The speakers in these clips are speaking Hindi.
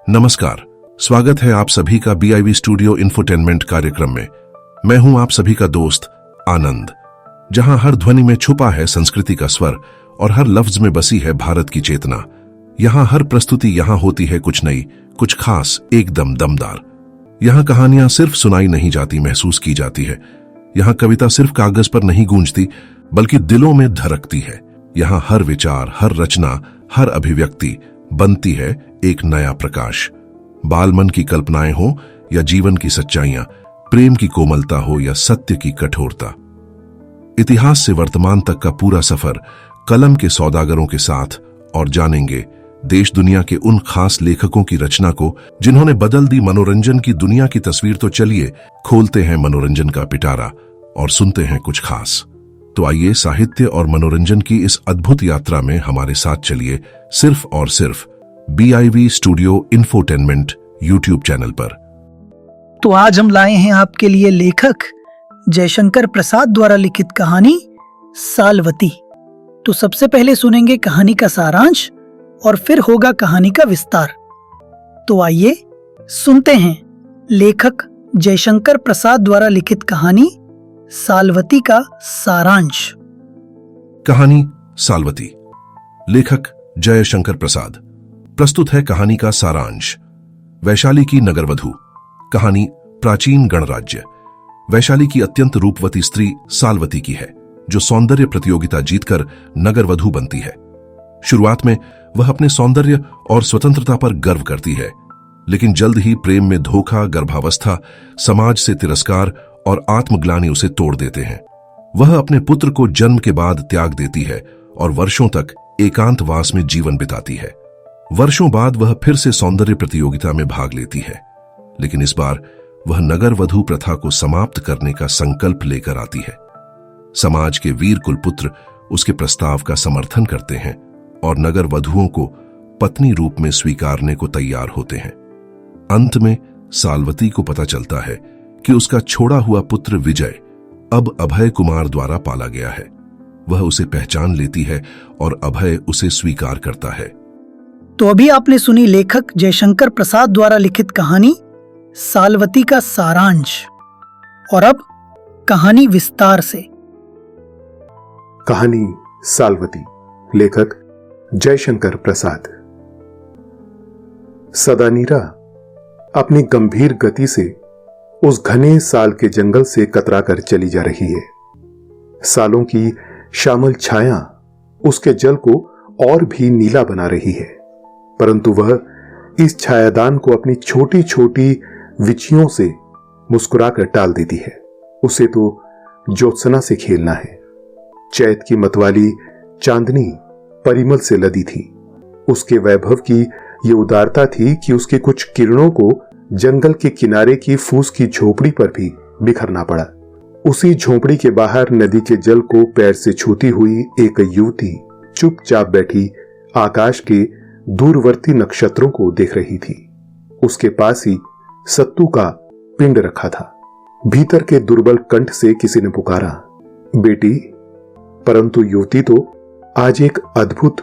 नमस्कार, स्वागत है आप सभी का BIV स्टूडियो इंफोटेनमेंट कार्यक्रम में। मैं हूं आप सभी का दोस्त आनंद, जहां हर ध्वनि में छुपा है संस्कृति का स्वर और हर लफ्ज में बसी है भारत की चेतना। यहां हर प्रस्तुति यहां होती है कुछ नई, कुछ खास, एकदम दमदार। यहां कहानियां सिर्फ सुनाई नहीं जाती, महसूस की जाती है। यहां कविता सिर्फ कागज पर नहीं गूंजती, बल्कि दिलों में धड़कती है। यहां हर विचार, हर रचना, हर अभिव्यक्ति बनती है एक नया प्रकाश। बालमन की कल्पनाएं हो या जीवन की सच्चाइयां, प्रेम की कोमलता हो या सत्य की कठोरता, इतिहास से वर्तमान तक का पूरा सफर कलम के सौदागरों के साथ। और जानेंगे देश दुनिया के उन खास लेखकों की रचना को जिन्होंने बदल दी मनोरंजन की दुनिया की तस्वीर। तो चलिए खोलते हैं मनोरंजन का पिटारा और सुनते हैं कुछ खास। तो आइए साहित्य और मनोरंजन की इस अद्भुत यात्रा में हमारे साथ चलिए, सिर्फ और सिर्फ BIV studio infotainment YouTube channel पर। तो आज हम लाए हैं आपके लिए लेखक जयशंकर प्रसाद द्वारा लिखित कहानी सालवती। तो सबसे पहले सुनेंगे कहानी का सारांश और फिर होगा कहानी का विस्तार। तो आइए सुनते हैं लेखक जयशंकर प्रसाद द्वारा लिखित कहानी सालवती का सारांश। कहानी सालवती, लेखक जयशंकर प्रसाद। प्रस्तुत है कहानी का सारांश। वैशाली की नगरवधू। कहानी प्राचीन गणराज्य। वैशाली की अत्यंत रूपवती स्त्री सालवती की है, जो सौंदर्य प्रतियोगिता जीतकर नगरवधू बनती है। शुरुआत में वह अपने सौंदर्य और स्वतंत्रता पर गर्व करती है, लेकिन जल्द ही प्रेम में धोखा, गर्भावस्था, समाज से तिरस्कार और आत्मग्लानि उसे तोड़ देते हैं। वह अपने पुत्र को जन्म के बाद त्याग देती है और वर्षों तक एकांतवास में जीवन बिताती है। वर्षों बाद वह फिर से सौंदर्य प्रतियोगिता में भाग लेती है, लेकिन इस बार वह नगर वधू प्रथा को समाप्त करने का संकल्प लेकर आती है। समाज के वीर कुलपुत्र उसके प्रस्ताव का समर्थन करते हैं और नगर वधुओं को पत्नी रूप में स्वीकारने को तैयार होते हैं। अंत में सालवती को पता चलता है कि उसका छोड़ा हुआ पुत्र विजय अब अभय कुमार द्वारा पाला गया है। वह उसे पहचान लेती है और अभय उसे स्वीकार करता है। तो अभी आपने सुनी लेखक जयशंकर प्रसाद द्वारा लिखित कहानी सालवती का सारांश। और अब कहानी विस्तार से। कहानी सालवती, लेखक जयशंकर प्रसाद। सदानीरा अपनी गंभीर गति से उस घने साल के जंगल से कतराकर चली जा रही है। सालों की श्यामल छाया उसके जल को और भी नीला बना रही है, परंतु वह इस छायादान को अपनी छोटी छोटी विचियों से मुस्कुराकर टाल देती है। उसे तो ज्योत्सना से खेलना है। चैत की मतवाली चांदनी परिमल से लदी थी। उसके वैभव की ये उदारता थी कि उसके कुछ किरणों को जंगल के किनारे की फूस की झोपड़ी पर भी बिखरना पड़ा। उसी झोपड़ी के बाहर नदी के जल को पैर से छूती हुई एक युवती चुपचाप बैठी आकाश के दूरवर्ती नक्षत्रों को देख रही थी। उसके पास ही सत्तू का पिंड रखा था। भीतर के दुर्बल कंठ से किसी ने पुकारा, बेटी। परंतु युवती तो आज एक अद्भुत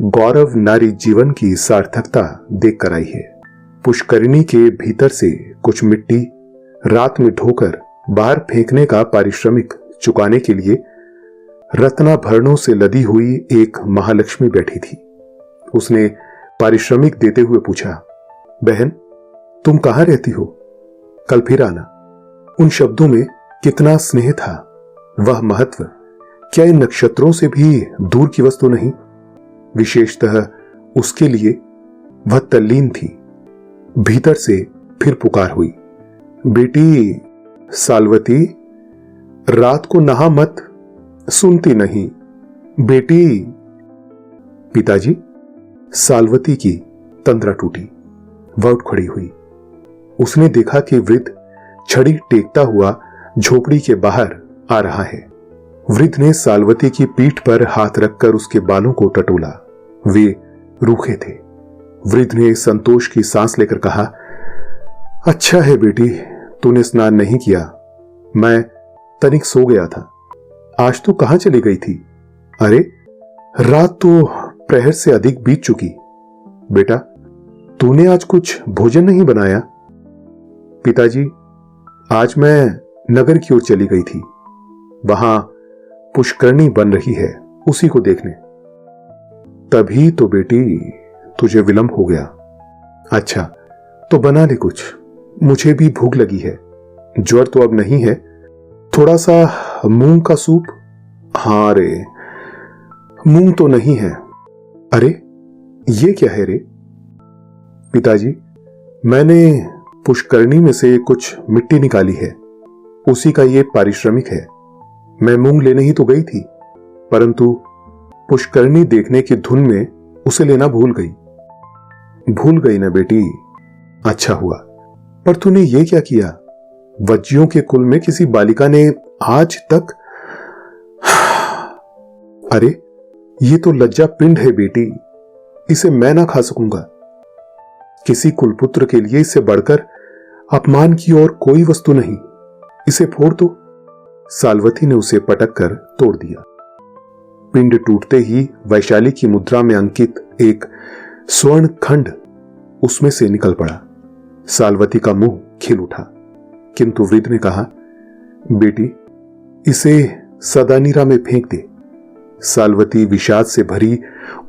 गौरव नारी जीवन की सार्थकता देखकर आई है। पुष्करिणी के भीतर से कुछ मिट्टी रात में ढोकर बाहर फेंकने का पारिश्रमिक चुकाने के लिए रत्नाभरणों से लदी हुई एक महालक्ष्मी बैठी थी। उसने पारिश्रमिक देते हुए पूछा, बहन, तुम कहां रहती हो? कल फिर आना। उन शब्दों में कितना स्नेह था, वह महत्व क्या इन नक्षत्रों से भी दूर की वस्तु नहीं? विशेषतः उसके लिए वह तल्लीन थी। भीतर से फिर पुकार हुई, बेटी सालवती, रात को नहा मत। सुनती नहीं बेटी। पिताजी। सालवती की तंद्रा टूटी। वह उठ खड़ी हुई। उसने देखा कि वृद्ध छड़ी टेकता हुआ झोपड़ी के बाहर आ रहा है। वृद्ध ने सालवती की पीठ पर हाथ रखकर उसके बालों को टटोला। वे रूखे थे। वृद्ध ने संतोष की सांस लेकर कहा, अच्छा है बेटी, तूने स्नान नहीं किया। मैं तनिक सो गया था। आज तू कहां चली गई थी? अरे, रात तो प्रहर से अधिक बीत चुकी। बेटा, तूने आज कुछ भोजन नहीं बनाया? पिताजी, आज मैं नगर की ओर चली गई थी। वहां पुष्करणी बन रही है, उसी को देखने। तभी तो बेटी तुझे विलंब हो गया। अच्छा, तो बना ले कुछ, मुझे भी भूख लगी है। ज्वर तो अब नहीं है, थोड़ा सा मूंग का सूप। हाँ रे, मूंग तो नहीं है। अरे ये क्या है रे? पिताजी, मैंने पुष्करणी में से कुछ मिट्टी निकाली है, उसी का ये पारिश्रमिक है। मैं मूंग लेने ही तो गई थी, परंतु पुष्करणी देखने की धुन में उसे लेना भूल गई ना बेटी। अच्छा हुआ, पर तूने ये क्या किया? वज्जियों के कुल में किसी बालिका ने आज तक। अरे ये तो लज्जा पिंड है बेटी, इसे मैं ना खा सकूंगा। किसी कुलपुत्र के लिए इससे बढ़कर अपमान की और कोई वस्तु नहीं। इसे फोड़ दो। साल्वती ने उसे पटक कर तोड़ दिया। पिंड टूटते ही वैशाली की मुद्रा में अंकित एक स्वर्ण खंड उसमें से निकल पड़ा। साल्वती का मुंह खिल उठा, किंतु वृद्ध ने कहा, बेटी इसे सदानीरा में फेंक दे। साल्वती विषाद से भरी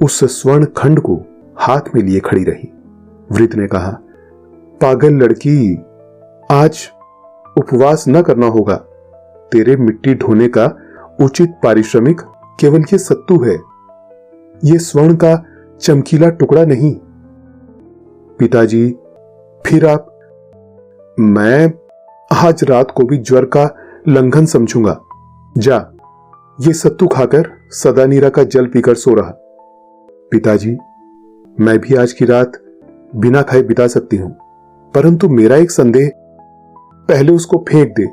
उस स्वर्ण खंड को हाथ में लिए खड़ी रही। वृद्ध ने कहा, पागल लड़की, आज उपवास न करना होगा। तेरे मिट्टी ढोने का उचित पारिश्रमिक केवल ये सत्तू है, ये स्वर्ण का चमकीला टुकड़ा नहीं। पिताजी, फिर आप? मैं आज रात को भी ज्वर का लंघन समझूंगा। जा, ये सत्तू खाकर सदानीरा का जल पीकर सो रहा। पिताजी, मैं भी आज की रात बिना खाए बिता सकती हूं, परंतु मेरा एक संदेह, पहले उसको फेंक दे,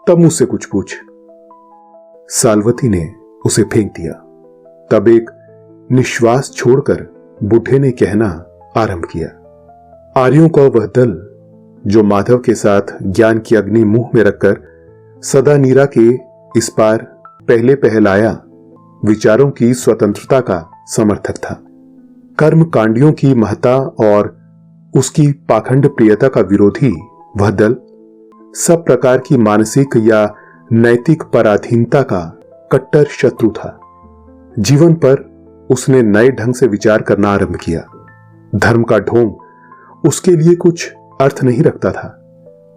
तब मुझसे कुछ पूछ। साल्वती ने उसे फेंक दिया। तब एक निश्वास छोड़कर बुढ़े ने कहना आरंभ किया, आर्यों का वह दल जो माधव के साथ ज्ञान की अग्नि मुंह में रखकर सदानीरा के इस पार पहले पहल आया, विचारों की स्वतंत्रता का समर्थक था। कर्म कांडियों की महत्ता और उसकी पाखंड प्रियता का विरोधी वह दल सब प्रकार की मानसिक या नैतिक पराधीनता का कट्टर शत्रु था। जीवन पर उसने नए ढंग से विचार करना आरंभ किया। धर्म का ढोंग उसके लिए कुछ अर्थ नहीं रखता था।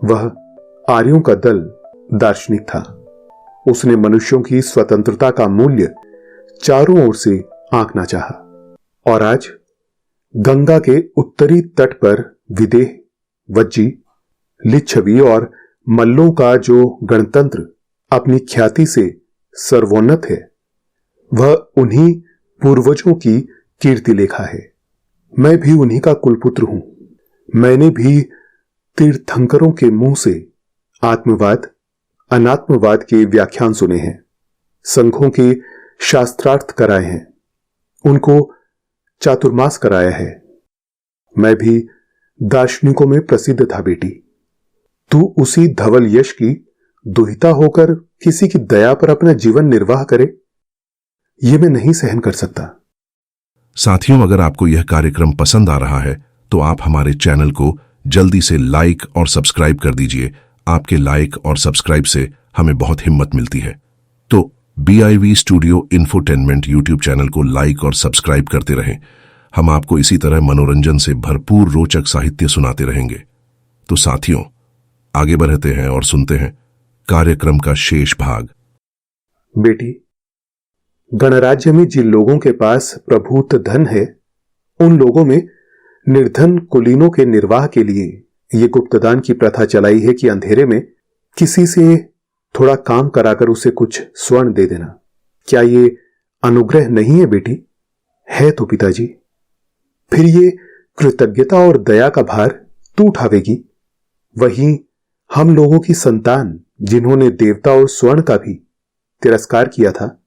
वह आर्यों का दल दार्शनिक था। उसने मनुष्यों की स्वतंत्रता का मूल्य चारों ओर से आंकना चाहा। और आज गंगा के उत्तरी तट पर विदेह, वज्जी, लिच्छवी और मल्लों का जो गणतंत्र अपनी ख्याति से सर्वोन्नत है, वह उन्हीं पूर्वजों की कीर्ति लेखा है। मैं भी उन्हीं का कुलपुत्र हूं। मैंने भी तीर्थंकरों के मुंह से आत्मवाद, अनात्मवाद के व्याख्यान सुने हैं, संघों के शास्त्रार्थ कराए हैं, उनको चातुर्मास कराया है। मैं भी दार्शनिकों में प्रसिद्ध था बेटी। तू उसी धवल यश की दुहिता होकर किसी की दया पर अपना जीवन निर्वाह करे, यह मैं नहीं सहन कर सकता। साथियों, अगर आपको यह कार्यक्रम पसंद आ रहा है तो आप हमारे चैनल को जल्दी से लाइक और सब्सक्राइब कर दीजिए। आपके लाइक और सब्सक्राइब से हमें बहुत हिम्मत मिलती है। तो BIV studio infotainment YouTube channel को लाइक और सब्सक्राइब करते रहें। हम आपको इसी तरह मनोरंजन से भरपूर रोचक साहित्य सुनाते रहेंगे। तो साथियों, आगे बढ़ते हैं और सुनते हैं कार्यक्रम का शेष भाग। बेटी, गणराज्य में जिन लोगों के पास प्रभुत्व धन है, उन लोगों में निर्धन कुलीनों के निर्वाह के लिए ये गुप्तदान की प्रथा चलाई है कि अंधेरे में किसी से थोड़ा काम कराकर उसे कुछ स्वर्ण दे देना। क्या ये अनुग्रह नहीं है बेटी? है तो पिताजी। फिर ये कृतज्ञता और दया का भार तू उठावेगी। वहीं हम लोगों की संतान, जिन्होंने देवता और स्वर्ण का भी तिरस्कार किया था,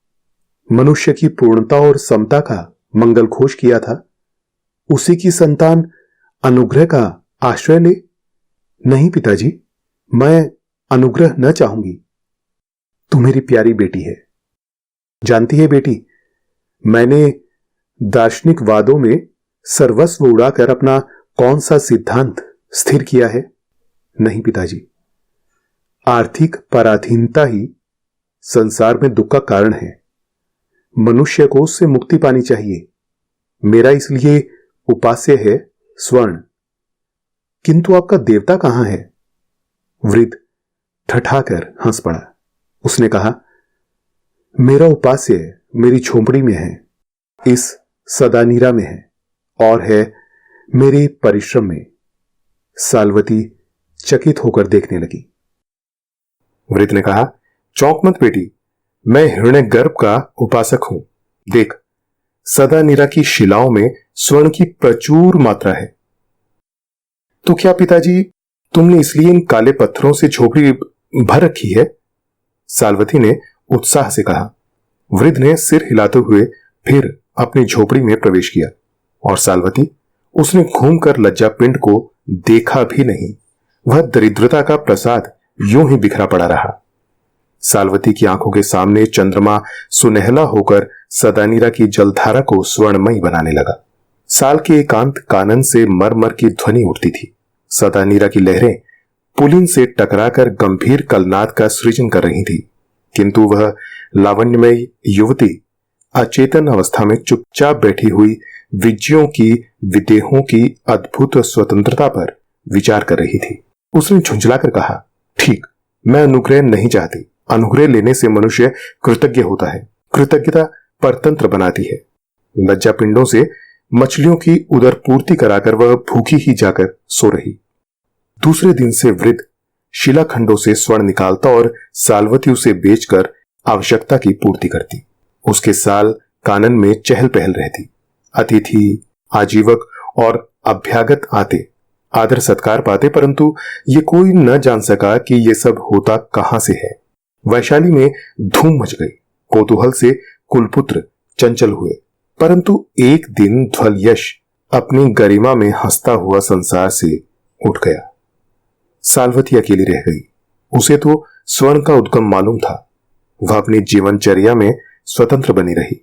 मनुष्य की पूर्णता और समता का मंगल घोष किया था, उसी की संतान अनुग्रह का आश्रय ले? नहीं पिताजी, मैं अनुग्रह न चाहूंगी। तू मेरी प्यारी बेटी है। जानती है बेटी, मैंने दार्शनिक वादों में सर्वस्व उड़ाकर अपना कौन सा सिद्धांत स्थिर किया है? नहीं पिताजी, आर्थिक पराधीनता ही संसार में दुख का कारण है। मनुष्य को उससे मुक्ति पानी चाहिए। मेरा इसलिए उपास्य है स्वर्ण। किंतु आपका देवता कहां है? वृद्ध ठठाकर हंस पड़ा। उसने कहा, मेरा उपास्य मेरी झोंपड़ी में है, इस सदानीरा में है और है मेरे परिश्रम में। साल्वती चकित होकर देखने लगी। वृद्ध ने कहा, चौंक मत बेटी, मैं हिरण्यगर्भ का उपासक हूं। देख, सदानीरा की शिलाओं में स्वर्ण की प्रचुर मात्रा है। तो क्या पिताजी, तुमने इसलिए इन काले पत्थरों से झोपड़ी भर रखी है? साल्वती ने उत्साह से कहा। वृद्ध ने सिर हिलाते हुए फिर अपनी झोपड़ी में प्रवेश किया और साल्वती, उसने घूमकर लज्जा पिंड को देखा भी नहीं। वह दरिद्रता का प्रसाद यूं ही बिखरा पड़ा रहा। साल्वती की आंखों के सामने चंद्रमा सुनहला होकर सदानीरा की जलधारा को स्वर्णमयी बनाने लगा। साल के एकांत कानन से मरमर की ध्वनि उठती थी। सदानीरा की लहरें पुलिन से टकराकर गंभीर कलनाद का सृजन कर रही थी, किंतु वह लावण्यमयी युवती अचेतन अवस्था में चुपचाप बैठी हुई विजयों की विदेहों की अद्भुत स्वतंत्रता पर विचार कर रही थी। उसने झुंझलाकर कहा, ठीक, मैं अनुग्रह नहीं चाहती। अनुग्रह लेने से मनुष्य कृतज्ञ होता है। कृतज्ञता परतंत्र बनाती है। लज्जा पिंडों से मछलियों की उदर पूर्ति कराकर वह भूखी ही जाकर सो रही। दूसरे दिन से वृद्ध शिलाखंडों से स्वर्ण निकालता और साल्वती उसे बेचकर आवश्यकता की पूर्ति करती। उसके साल कानन में चहल पहल रहती। अतिथि, आजीवक और अभ्यागत आते, आदर सत्कार पाते, परंतु ये कोई न जान सका कि ये सब होता कहां से है। वैशाली में धूम मच गई। कौतूहल से कुलपुत्र चंचल हुए, परंतु एक दिन ध्वल यश अपनी गरिमा में हंसता हुआ संसार से उठ गया। साल्वती अकेली रह गई। उसे तो स्वर्ण का उद्गम मालूम था। वह अपनी जीवनचर्या में स्वतंत्र बनी रही।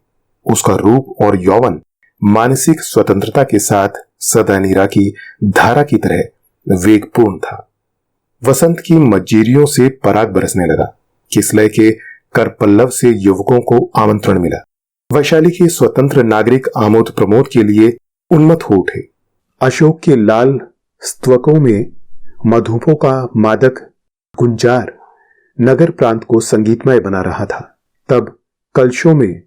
उसका रूप और यौवन मानसिक स्वतंत्रता के साथ सदानीरा की धारा की तरह वेगपूर्ण था। वसंत की मज्जीरियों से पराग बरसने लगा। किसलय के करपल्लव से युवकों को आमंत्रण मिला। वैशाली के स्वतंत्र नागरिक आमोद प्रमोद के लिए उन्मत्त हो उठे। अशोक के लाल स्तवकों में मधुपों का मादक गुंजार नगर प्रांत को संगीतमय बना रहा था। तब कलशों में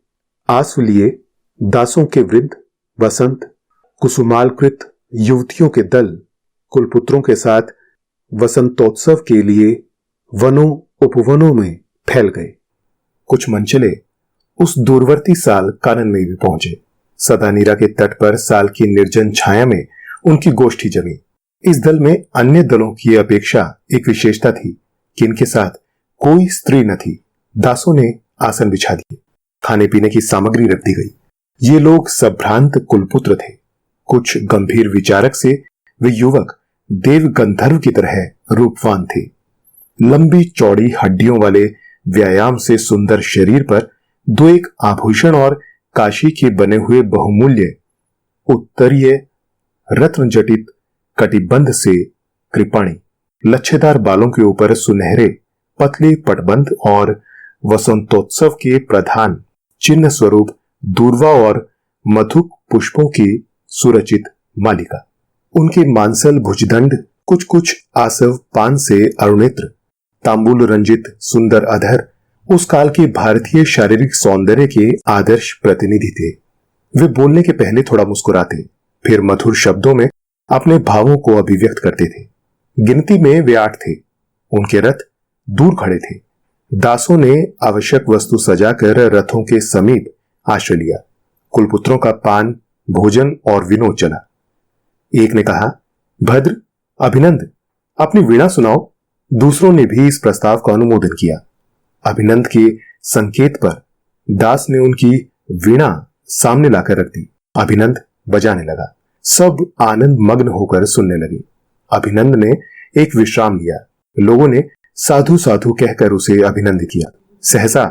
आस्व लिए दासों के वृद्ध, वसंत कुसुमालकृत युवतियों के दल कुलपुत्रों के साथ वसंतोत्सव के लिए वनों उपवनों में फैल गए। कुछ मंचले उस दूरवर्ती साल कानन में भी पहुंचे। सदानीरा के तट पर साल की निर्जन छाया में उनकी गोष्ठी जमी। इस दल में अन्य दलों की अपेक्षा एक विशेषता थी कि इनके साथ कोई स्त्री न थी। दासों ने आसन बिछा दिए, खाने पीने की सामग्री रख दी गई। ये लोग संभ्रांत कुलपुत्र थे। कुछ गंभीर विचारक से वे युवक देव गंधर्व की तरह रूपवान थे। लंबी चौड़ी हड्डियों वाले व्यायाम से सुंदर शरीर पर दो एक आभूषण और काशी के बने हुए बहुमूल्य उत्तरीय रत्न जटित कटिबंध से कृपाणी, लच्छेदार बालों के ऊपर सुनहरे पतले पटबंध और वसंतोत्सव के प्रधान चिन्ह स्वरूप दूर्वा और मधुक पुष्पों की सुरचित मालिका। उनके मांसल भुजदंड, कुछ कुछ आसव पान से अरुणेत्र, तांबूल रंजित सुंदर अधर उस काल के भारतीय शारीरिक सौंदर्य के आदर्श प्रतिनिधि थे। वे बोलने के पहले थोड़ा मुस्कुराते, फिर मधुर शब्दों में अपने भावों को अभिव्यक्त करते थे। गिनती में वे 8 थे। उनके रथ दूर खड़े थे। दासों ने आवश्यक वस्तु सजाकर रथों के समीप आश्रय लिया। कुलपुत्रों का पान, भोजन और विनोद चला। एक ने कहा, भद्र, अभिनंद, अपनी वीणा सुनाओ। दूसरों ने भी इस प्रस्ताव का अनुमोदन किया। अभिनंद के संकेत पर दास ने उनकी वीणा सामने लाकर रख दी। अभिनंद बजाने लगा। सब आनंद मग्न होकर सुनने लगे। अभिनंद ने एक विश्राम लिया। लोगों ने साधु साधु कहकर उसे अभिनंदित किया। सहसा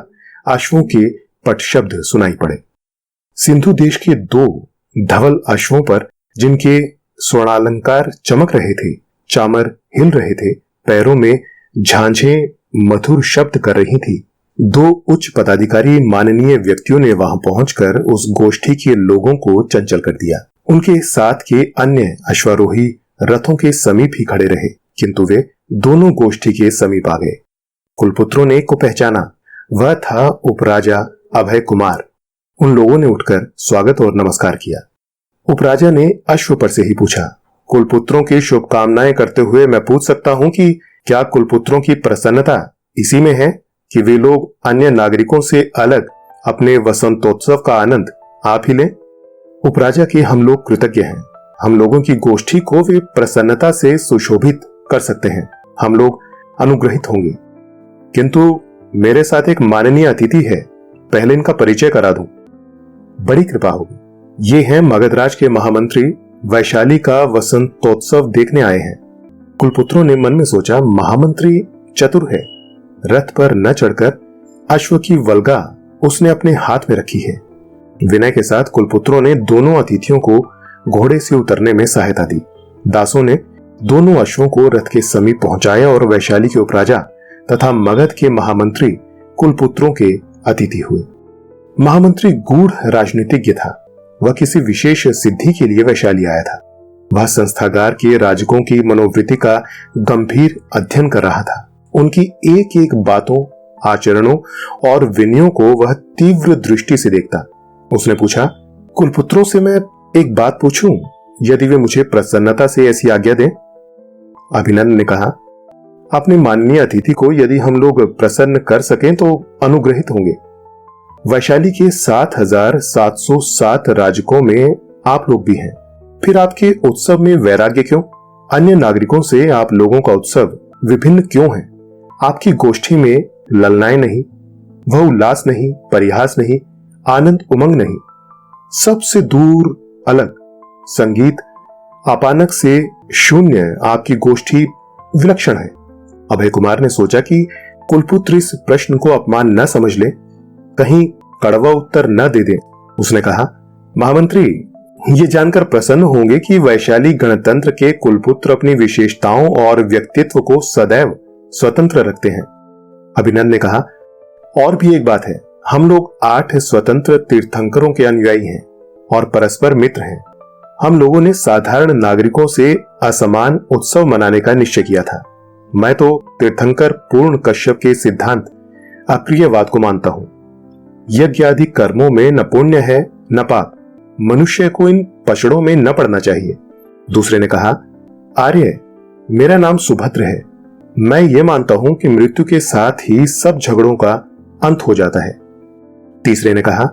अश्वों के पट शब्द सुनाई पड़े। सिंधु देश के 2 धवल अश्वों पर, जिनके स्वर्णालंकार चमक रहे थे, चामर हिल रहे थे, पैरों में झांझें मधुर शब्द कर रही थी। दो उच्च पदाधिकारी माननीय व्यक्तियों ने वहां पहुंचकर उस गोष्ठी के लोगों को चंचल कर दिया। उनके साथ के अन्य अश्वारोही रथों के समीप ही खड़े रहे, किंतु वे दोनों गोष्ठी के समीप आ गए। कुलपुत्रों ने एक को पहचाना, वह था उपराजा अभय कुमार। उन लोगों ने उठकर स्वागत और नमस्कार किया। उपराजा ने अश्व पर से ही पूछा, कुलपुत्रों की शुभकामनाएं करते हुए मैं पूछ सकता हूं कि क्या कुलपुत्रों की प्रसन्नता इसी में है कि वे लोग अन्य नागरिकों से अलग अपने वसंतोत्सव का आनंद आप ही लें? उपराजा के हम लोग कृतज्ञ हैं। हम लोगों की गोष्ठी को वे प्रसन्नता से सुशोभित कर सकते हैं। हम लोग अनुग्रहित होंगे, किंतु मेरे साथ एक माननीय अतिथि है, पहले इनका परिचय करा दूं। बड़ी कृपा होगी। ये हैं मगधराज के महामंत्री, वैशाली का वसंतोत्सव देखने आए हैं। कुलपुत्रों ने मन में सोचा, महामंत्री चतुर है, रथ पर न चढ़कर अश्व की वल्गा उसने अपने हाथ में रखी है। विनय के साथ कुलपुत्रों ने दोनों अतिथियों को घोड़े से उतरने में सहायता दी। दासों ने दोनों अश्वों को रथ के समीप पहुंचाया और वैशाली के उपराजा तथा मगध के महामंत्री कुलपुत्रों के अतिथि हुए। महामंत्री गूढ़ राजनीतिज्ञ था। वह किसी विशेष सिद्धि के लिए वैशाली आया था। वह संस्थागार के राजकों की मनोवृत्ति का गंभीर अध्ययन कर रहा था। उनकी एक एक बातों, आचरणों और विनयों को वह तीव्र दृष्टि से देखता। उसने पूछा, कुलपुत्रों से मैं एक बात पूछूं, यदि वे मुझे प्रसन्नता से ऐसी आज्ञा दें? अभिनंदन ने कहा, अपने माननीय अतिथि को यदि हम लोग प्रसन्न कर सकें तो अनुग्रहित होंगे। वैशाली के 7,707 राजकों में आप लोग भी हैं, फिर आपके उत्सव में वैराग्य क्यों? अन्य नागरिकों से आप लोगों का उत्सव विभिन्न क्यों है? आपकी गोष्ठी में ललनाएं नहीं, वह उल्लास नहीं, परिहास नहीं, आनंद उमंग नहीं, सबसे दूर अलग संगीत अपानक से शून्य आपकी गोष्ठी विलक्षण है। अभय कुमार ने सोचा कि कुलपुत्र इस प्रश्न को अपमान न समझ ले, कहीं कड़वा उत्तर न दे दे। उसने कहा, महामंत्री ये जानकर प्रसन्न होंगे कि वैशाली गणतंत्र के कुलपुत्र अपनी विशेषताओं और व्यक्तित्व को सदैव स्वतंत्र रखते हैं। अभिनंदन ने कहा, और भी एक बात है, हम लोग 8 स्वतंत्र तीर्थंकरों के अनुयायी हैं और परस्पर मित्र हैं। हम लोगों ने साधारण नागरिकों से असमान उत्सव मनाने का निश्चय किया था। मैं तो तीर्थंकर पूर्ण कश्यप के सिद्धांत अप्रियवाद को मानता हूं। यज्ञ आदि कर्मों में न पुण्य है न पाप, मनुष्य को इन पचड़ों में न पड़ना चाहिए। दूसरे ने कहा, आर्य मेरा नाम सुभद्र है। मैं ये मानता हूं कि मृत्यु के साथ ही सब झगड़ों का अंत हो जाता है। तीसरे ने कहा,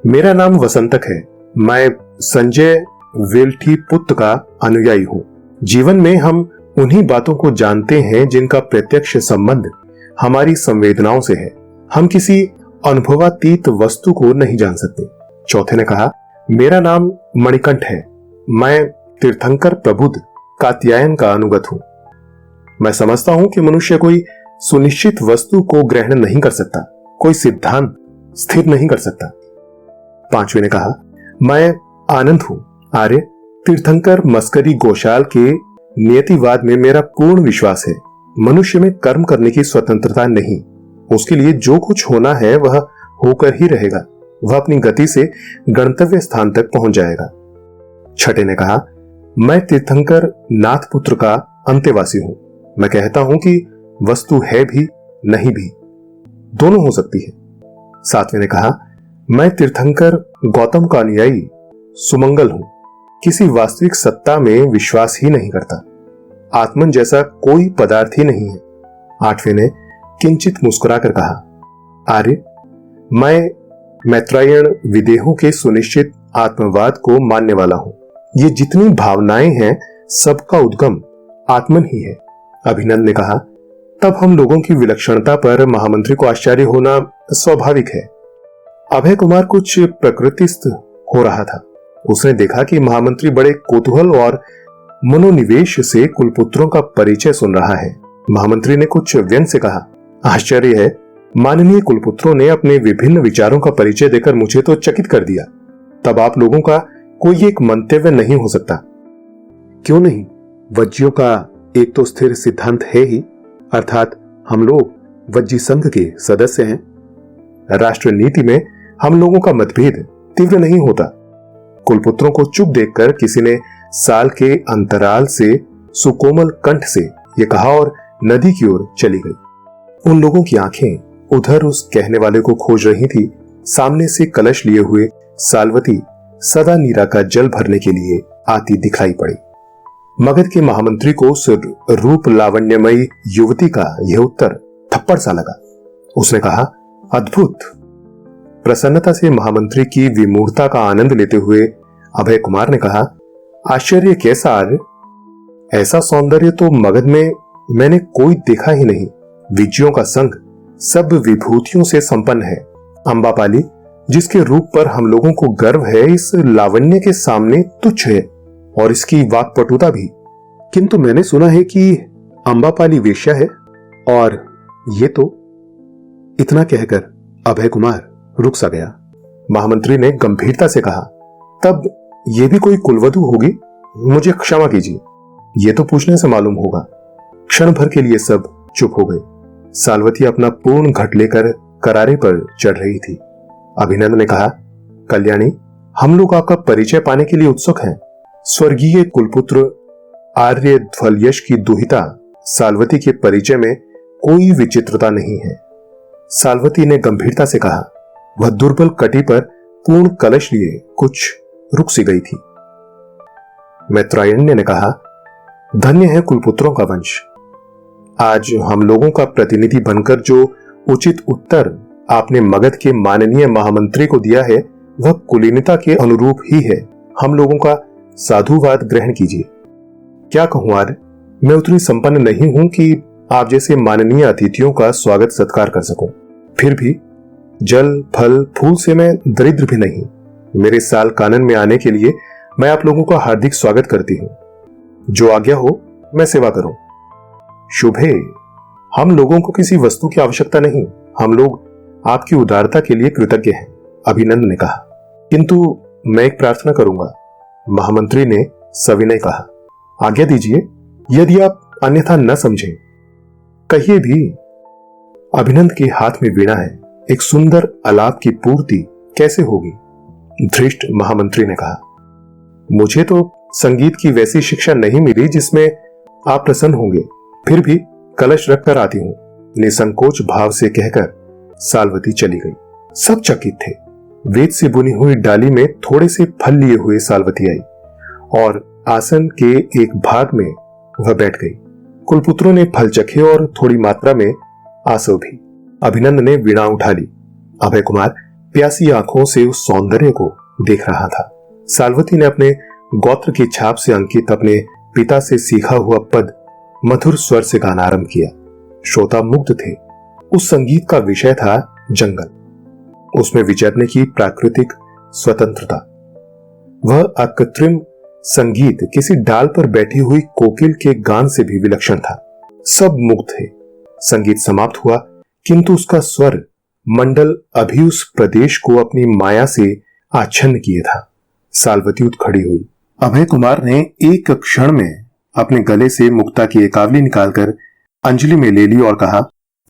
मेरा नाम वसंतक है। मैं संजय वेल्ठी पुत्र का अनुयायी हूं। जीवन में हम उन्हीं बातों को जानते हैं जिनका प्रत्यक्ष संबंध हमारी संवेदनाओं से है। हम किसी अनुभवातीत वस्तु को नहीं जान सकते। चौथे ने कहा, मेरा नाम मणिकंठ है। मैं तीर्थंकर प्रबुद्ध कात्यायन का अनुगत हूं। मैं समझता हूं कि मनुष्य कोई सुनिश्चित वस्तु को ग्रहण नहीं कर सकता, कोई सिद्धांत स्थिर नहीं कर सकता। पांचवें ने कहा, मैं आनंद हूं। आर्य तीर्थंकर मस्करी गोशाल के नियतिवाद में मेरा पूर्ण विश्वास है। मनुष्य में कर्म करने की स्वतंत्रता नहीं, उसके लिए जो कुछ होना है वह होकर ही रहेगा। वह अपनी गति से गंतव्य स्थान तक पहुंच जाएगा। छठे ने कहा, मैं तीर्थंकर नाथपुत्र का अंत्यवासी हूं। मैं कहता हूं कि वस्तु है भी नहीं भी, दोनों हो सकती है। सातवें ने कहा, मैं तीर्थंकर गौतम का अनुयायी सुमंगल हूं। किसी वास्तविक सत्ता में विश्वास ही नहीं करता। आत्मन जैसा कोई पदार्थ ही नहीं है। आठवें ने किंचित मुस्कुराकर कहा, आर्य मैं मैत्रायण विदेहों के सुनिश्चित आत्मवाद को मानने वाला हूं। ये जितनी भावनाएं हैं सबका उद्गम आत्मन ही है। अभिनंदन ने कहा, तब हम लोगों की विलक्षणता पर महामंत्री को आश्चर्य होना स्वाभाविक है। अभय कुमार कुछ प्रकृतिस्थ हो रहा था। उसने देखा कि महामंत्री बड़े कौतूहल और मनोनिवेश से कुलपुत्रों का परिचय सुन रहा है। महामंत्री ने कुछ व्यंग से कहा, आश्चर्य है, माननीय कुलपुत्रों ने अपने विभिन्न विचारों का परिचय देकर मुझे तो चकित कर दिया। तब आप लोगों का कोई एक मंतव्य नहीं हो सकता। क्यों नहीं, वज्जियों का एक तो स्थिर सिद्धांत है ही, अर्थात हम लोग वज्जी संघ के सदस्य हैं। राष्ट्र नीति में हम लोगों का मतभेद तीव्र नहीं होता। कुलपुत्रों को चुप देखकर किसी ने साल के अंतराल से सुकोमल कंठ से यह कहा और नदी की ओर चली गई। उन लोगों की आंखें उधर उस कहने वाले को खोज रही थी। सामने से कलश लिए हुए सालवती सदा नीरा का जल भरने के लिए आती दिखाई पड़ी। मगध के महामंत्री को उस रूप लावण्यमयी युवती का यह उत्तर थप्पड़ सा लगा। उसने कहा, अद्भुत। प्रसन्नता से महामंत्री की विमूढ़ता का आनंद लेते हुए अभय कुमार ने कहा, आश्चर्य कैसा आर्य, ऐसा सौंदर्य तो मगध में मैंने कोई देखा ही नहीं। विजयों का संघ सब विभूतियों से संपन्न है। अंबापाली जिसके रूप पर हम लोगों को गर्व है, इस लावण्य के सामने तुच्छ है, और इसकी वाक्पटुता भी। किंतु मैंने सुना है कि अंबापाली वेश्या है, और ये तो। इतना कहकर अभय कुमार रुक सा गया। महामंत्री ने गंभीरता से कहा, तब ये भी कोई कुलवधू होगी? मुझे क्षमा कीजिए, ये तो पूछने से मालूम होगा। क्षण भर के लिए सब चुप हो गए। सालवती अपना पूर्ण घट लेकर करारे पर चढ़ रही थी। अभिनंद ने कहा, कल्याणी, हम लोग आपका परिचय पाने के लिए उत्सुक हैं। स्वर्गीय कुलपुत्र आर्य ध्वलयश की दुहिता सालवती के परिचय में कोई विचित्रता नहीं है। सालवती ने गंभीरता से कहा। वह दुर्बल कटी पर पूर्ण कलश लिए कुछ रुक सी गई थी। मैत्रायण्य ने कहा, धन्य है कुलपुत्रों का वंश। आज हम लोगों का प्रतिनिधि बनकर जो उचित उत्तर आपने मगध के माननीय महामंत्री को दिया है, वह कुलीनता के अनुरूप ही है। हम लोगों का साधुवाद ग्रहण कीजिए। क्या कहूं आर्य, मैं उतनी संपन्न नहीं हूं कि आप जैसे माननीय अतिथियों का स्वागत सत्कार कर सकूं। फिर भी जल फल फूल से मैं दरिद्र भी नहीं। मेरे साल कानन में आने के लिए मैं आप लोगों का हार्दिक स्वागत करती हूं। जो आज्ञा हो मैं सेवा करूं। शुभे, हम लोगों को किसी वस्तु की आवश्यकता नहीं। हम लोग आपकी उदारता के लिए कृतज्ञ हैं, अभिनंद ने कहा। किंतु मैं एक प्रार्थना करूंगा, महामंत्री ने सविनय कहा। आज्ञा दीजिए, यदि आप अन्यथा न समझें। कहिए भी। अभिनंद के हाथ में वीणा है, एक सुंदर आलाप की पूर्ति कैसे होगी? धृष्ट महामंत्री ने कहा। मुझे तो संगीत की वैसी शिक्षा नहीं मिली जिसमें आप प्रसन्न होंगे। फिर भी कलश रखकर आती हूं, निसंकोच भाव से कहकर सालवती चली गई। सब चकित थे। वेद से बुनी हुई डाली में थोड़े से फल लिए हुए सालवती आई और आसन के एक भाग में वह बैठ गई। कुलपुत्रों ने फल चखे और थोड़ी मात्रा में आसव भी। अभिनंद ने वीणा उठा ली। अभय कुमार प्यासी आंखों से उस सौंदर्य को देख रहा था। सालवती ने अपने गोत्र की छाप से अंकित अपने पिता से सीखा हुआ पद मधुर स्वर से गाना आरंभ किया। श्रोता मुग्ध थे। उस संगीत का विषय था जंगल, उसमें विचरने की प्राकृतिक स्वतंत्रता। वह अकृत्रिम संगीत किसी डाल पर बैठी हुई कोकिल के गान से भी विलक्षण था। सब मुग्ध थे। संगीत समाप्त हुआ, किंतु उसका स्वर मंडल अभी उस प्रदेश को अपनी माया से आच्छन्न किए था। सालवती उठ खड़ी हुई। अभय कुमार ने एक क्षण में अपने गले से मुक्ता की एकावली निकालकर अंजलि में ले ली और कहा,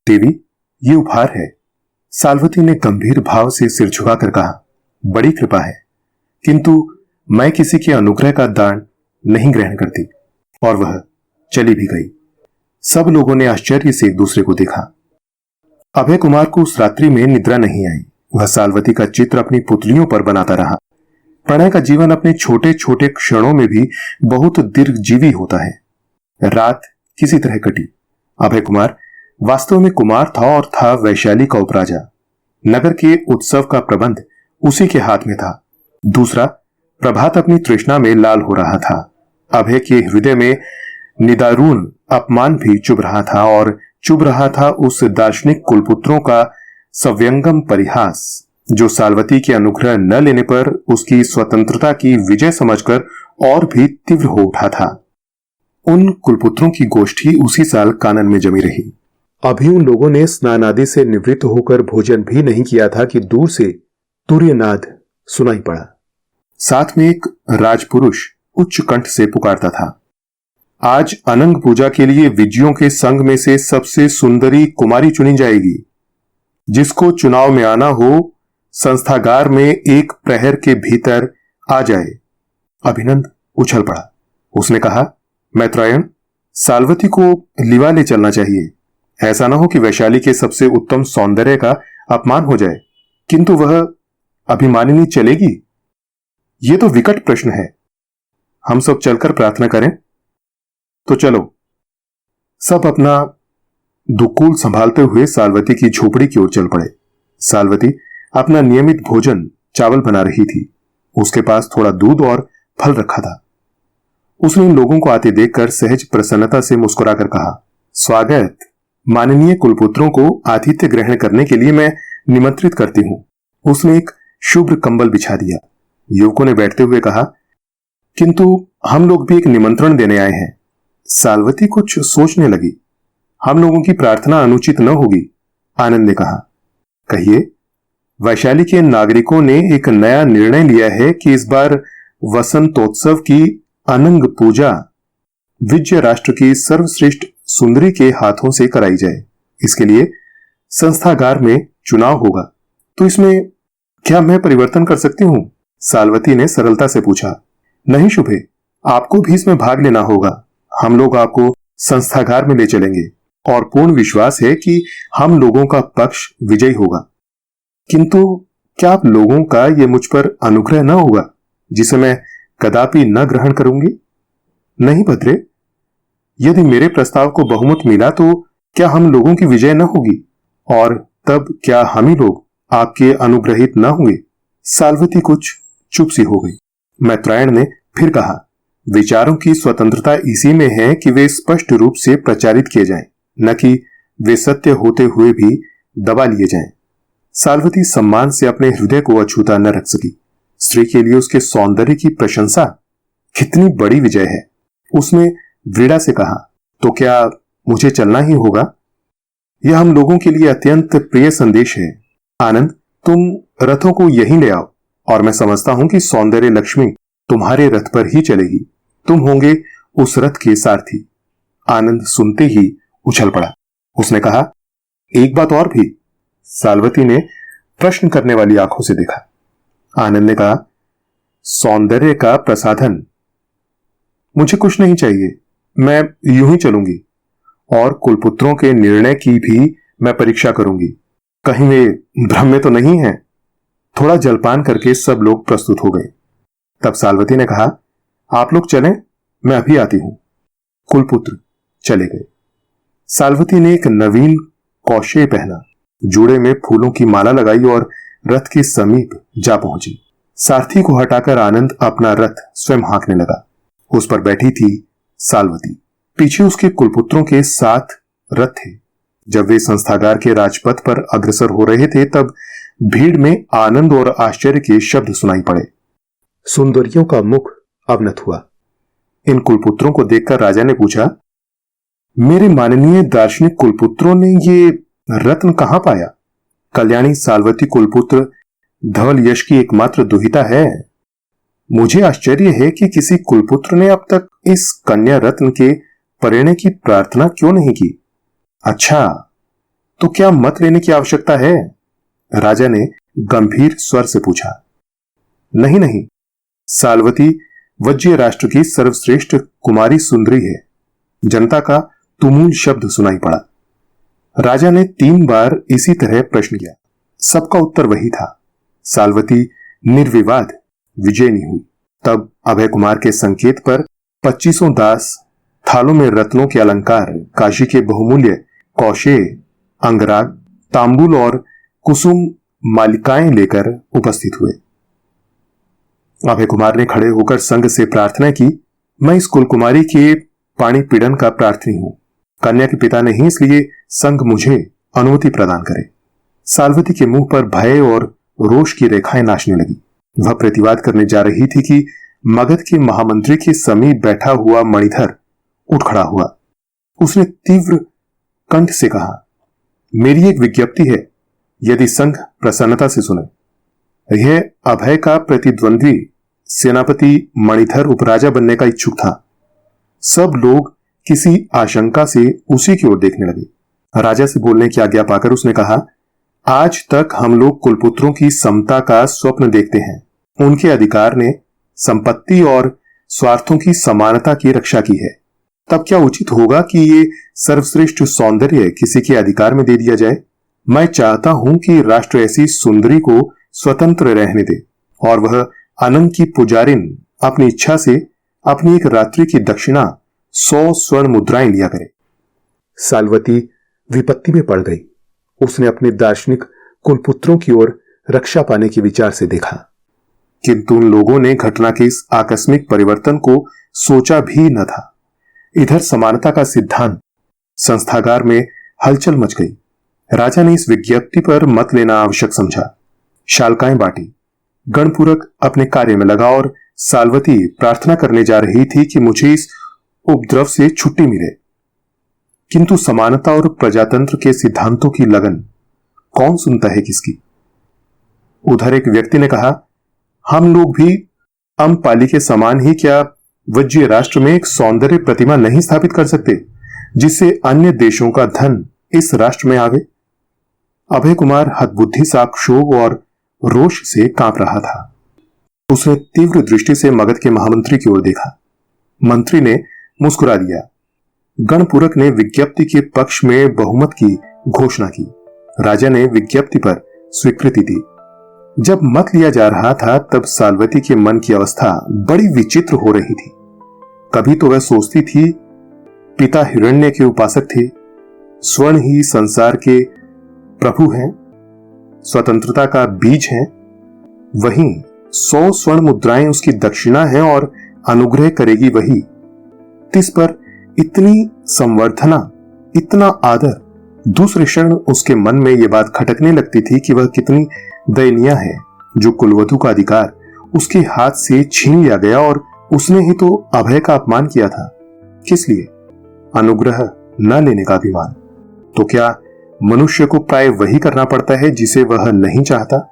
देवी, ये उपहार है। सालवती ने गंभीर भाव से सिर झुकाकर कहा, बड़ी कृपा है, किंतु मैं किसी के अनुग्रह का दान नहीं ग्रहण करती। और वह चली भी गई। सब लोगों ने आश्चर्य से एक दूसरे को देखा। अभय कुमार को उस रात्रि में निद्रा नहीं आई। वह सालवती का चित्र अपनी पुतलियों पर बनाता रहा। प्रणय का जीवन अपने छोटे छोटे क्षणों में भी बहुत दीर्घजीवी होता है। रात किसी तरह कटी। अभय कुमार वास्तव में कुमार था और था वैशाली का उपराजा। नगर के उत्सव का प्रबंध उसी के हाथ में था। दूसरा, प्रभात अपनी तृष्णा में लाल हो रहा था। अभय के हृदय में निदारुण अपमान भी चुभ रहा था, और चुभ रहा था उस दार्शनिक कुलपुत्रों का सव्यंगम परिहास, जो सालवती के अनुग्रह न लेने पर उसकी स्वतंत्रता की विजय समझकर और भी तीव्र हो उठा था। उन कुलपुत्रों की गोष्ठी उसी साल कानन में जमी रही। अभी उन लोगों ने स्नान आदि से निवृत्त होकर भोजन भी नहीं किया था कि दूर से तुर्यनाद सुनाई पड़ा। साथ में एक राजपुरुष उच्च कंठ से पुकारता था, आज अनंग पूजा के लिए विजयों के संघ में से सबसे सुंदरी कुमारी चुनी जाएगी। जिसको चुनाव में आना हो संस्थागार में 1 प्रहर के भीतर आ जाए। अभिनंद उछल पड़ा। उसने कहा, मैत्रायण, साल्वती को लिवा ले चलना चाहिए। ऐसा ना हो कि वैशाली के सबसे उत्तम सौंदर्य का अपमान हो जाए। किंतु वह अभिमानिनी चलेगी? यह तो विकट प्रश्न है। हम सब चलकर प्रार्थना करें। तो चलो। सब अपना दुकूल संभालते हुए साल्वती की झोपड़ी की ओर चल पड़े। साल्वती अपना नियमित भोजन चावल बना रही थी। उसके पास थोड़ा दूध और फल रखा था। उसने इन लोगों को आते देखकर सहज प्रसन्नता से मुस्कुराकर कहा, स्वागत। माननीय कुलपुत्रों को आतिथ्य ग्रहण करने के लिए मैं निमंत्रित करती हूं। उसने एक शुभ्र कंबल बिछा दिया। युवकों ने बैठते हुए कहा, किंतु हम लोग भी एक निमंत्रण देने आए हैं। साल्वती कुछ सोचने लगी। हम लोगों की प्रार्थना अनुचित न होगी, आनंद ने कहा। कहिए। वैशाली के नागरिकों ने एक नया निर्णय लिया है कि इस बार वसंतोत्सव की अनंग पूजा विजय राष्ट्र की सर्वश्रेष्ठ सुंदरी के हाथों से कराई जाए। इसके लिए संस्थागार में चुनाव होगा। तो इसमें क्या मैं परिवर्तन कर सकती हूं? साल्वती ने सरलता से पूछा। नहीं शुभे, आपको भी इसमें भाग लेना होगा। हम लोग आपको संस्थागार में ले चलेंगे और पूर्ण विश्वास है कि हम लोगों का पक्ष विजयी होगा। किंतु क्या आप लोगों का यह मुझ पर अनुग्रह न होगा जिसे मैं कदापि न ग्रहण करूंगी? नहीं भद्रे, यदि मेरे प्रस्ताव को बहुमत मिला तो क्या हम लोगों की विजय न होगी? और तब क्या हम ही लोग आपके अनुग्रहित न होंगे? साल्वती कुछ चुप सी हो गई। मैत्रायण ने फिर कहा, विचारों की स्वतंत्रता इसी में है कि वे स्पष्ट रूप से प्रचारित किए जाएं, न कि वे सत्य होते हुए भी दबा लिए जाएं। साल्वती सम्मान से अपने हृदय को अछूता न रख सकी। स्त्री के लिए उसके सौंदर्य की प्रशंसा कितनी बड़ी विजय है। उसने वृड़ा से कहा, तो क्या मुझे चलना ही होगा? यह हम लोगों के लिए अत्यंत प्रिय संदेश है। आनंद, तुम रथों को यहीं ले आओ और मैं समझता हूं कि सौंदर्य लक्ष्मी तुम्हारे रथ पर ही चलेगी। तुम होंगे उस रथ के सारथी। आनंद सुनते ही उछल पड़ा। उसने कहा, एक बात और भी। साल्वती ने प्रश्न करने वाली आंखों से देखा। आनंद ने कहा, सौंदर्य का प्रसाधन? मुझे कुछ नहीं चाहिए, मैं यूं ही चलूंगी और कुलपुत्रों के निर्णय की भी मैं परीक्षा करूंगी। कहीं वे भ्रम में तो नहीं है। थोड़ा जलपान करके सब लोग प्रस्तुत हो गए। तब साल्वती ने कहा, आप लोग चलें, मैं अभी आती हूं। कुलपुत्र चले गए। साल्वती ने एक नवीन कौशेय पहना, जूड़े में फूलों की माला लगाई और रथ के समीप जा पहुंची। सारथी को हटाकर आनंद अपना रथ स्वयं हाँकने लगा। उस पर बैठी थी साल्वती। पीछे उसके कुलपुत्रों के 7 रथ थे। जब वे संस्थागार के राजपथ पर अग्रसर हो रहे थे तब भीड़ में आनंद और आश्चर्य के शब्द सुनाई पड़े। सुंदरियों का मुख अवनत हुआ। इन कुलपुत्रों को देखकर राजा ने पूछा, मेरे माननीय दार्शनिक कुलपुत्रों ने ये रत्न कहां पाया? कल्याणी साल्वती कुलपुत्र धवल यश की एकमात्र दुहिता है। मुझे आश्चर्य है कि किसी कुलपुत्र ने अब तक इस कन्या रत्न के परिणय की प्रार्थना क्यों नहीं की। अच्छा, तो क्या मत लेने की आवश्यकता है? राजा ने गंभीर स्वर से पूछा। नहीं नहीं, साल्वती वज्य राष्ट्र की सर्वश्रेष्ठ कुमारी सुंदरी है। जनता का तुमुल शब्द सुनाई पड़ा। राजा ने 3 बार इसी तरह प्रश्न किया। सबका उत्तर वही था। साल्वती निर्विवाद विजयी हुई। तब अभय कुमार के संकेत पर 25 दास थालों में रत्नों के अलंकार, काशी के बहुमूल्य कौशे, अंगराग, तांबुल और कुसुम मालिकाएं लेकर उपस्थित हुए। अभय कुमार ने खड़े होकर संघ से प्रार्थना की, मैं इस कुलकुमारी के पाणी पीड़न का प्रार्थनी हूं। कन्या के पिता नहीं, इसलिए संघ मुझे अनुमति प्रदान करे। साल्वती के मुंह पर भय और रोष की रेखाएं नाचने लगी। वह प्रतिवाद करने जा रही थी कि मगध के महामंत्री के समीप बैठा हुआ मणिधर उठ खड़ा हुआ। उसने तीव्र कंठ से कहा, मेरी एक विज्ञप्ति है, यदि संघ प्रसन्नता से सुने। यह अभय का प्रतिद्वंद्वी सेनापति मणिधर उपराजा बनने का इच्छुक था। सब लोग किसी आशंका से उसी की ओर देखने लगे। राजा से बोलने की आज्ञा पाकर उसने कहा, आज तक हम लोग कुलपुत्रों की समता का स्वप्न देखते हैं। उनके अधिकार ने संपत्ति और स्वार्थों की समानता की रक्षा की है। तब क्या उचित होगा कि ये सर्वश्रेष्ठ सौंदर्य किसी के अधिकार में दे दिया जाए? मैं चाहता हूं कि राष्ट्र ऐसी सुंदरी को स्वतंत्र रहने दे और वह अनंत की पुजारिन अपनी इच्छा से अपनी एक रात्रि की दक्षिणा 100 स्वर्ण मुद्राएं लिया करे। साल्वती विपत्ति में पड़ गई। उसने अपने दार्शनिक कुलपुत्रों की ओर रक्षा पाने के विचार से देखा, किंतु उन लोगों ने घटना के इस आकस्मिक परिवर्तन को सोचा भी न था। इधर समानता का सिद्धांत संस्थागार में हलचल मच गई। राजा ने इस विज्ञप्ति पर मत लेना आवश्यक समझा। शालकाएं बांटी, गणपूरक अपने कार्य में लगा और साल्वती प्रार्थना करने जा रही थी कि मुझे इस उपद्रव से छुट्टी मिले। किंतु समानता और प्रजातंत्र के सिद्धांतों की लगन कौन सुनता है किसकी? उधर एक व्यक्ति ने कहा, हम लोग भी अम्पाली के समान ही क्या वज्जीय राष्ट्र में एक सौंदर्य प्रतिमा नहीं स्थापित कर सकते जिससे अन्य देशों का धन इस राष्ट्र में आवे? अभय कुमार हतबुद्धि सा क्षोभ और रोष से कांप रहा था। उसने तीव्र दृष्टि से मगध के महामंत्री की ओर देखा। मंत्री ने मुस्कुरा दिया। गणपूरक ने विज्ञप्ति के पक्ष में बहुमत की घोषणा की। राजा ने विज्ञप्ति पर स्वीकृति दी। जब मत लिया जा रहा था तब साल्वती के मन की अवस्था बड़ी विचित्र हो रही थी। कभी तो वह सोचती थी पिता हिरण्य के उपासक थे, स्वर्ण ही संसार के प्रभु हैं, स्वतंत्रता का बीज हैं, वहीं 100 स्वर्ण मुद्राएं उसकी दक्षिणा है और अनुग्रह करेगी वही। तिस पर इतनी संवर्धना, इतना आदर। दूसरे क्षण उसके मन में यह बात खटकने लगती थी कि वह कितनी दयनीय है जो कुलवधु का अधिकार उसके हाथ से छीन लिया गया और उसने ही तो अभय का अपमान किया था। किस लिए? अनुग्रह न लेने का अभिमान। तो क्या मनुष्य को प्राय वही करना पड़ता है जिसे वह नहीं चाहता?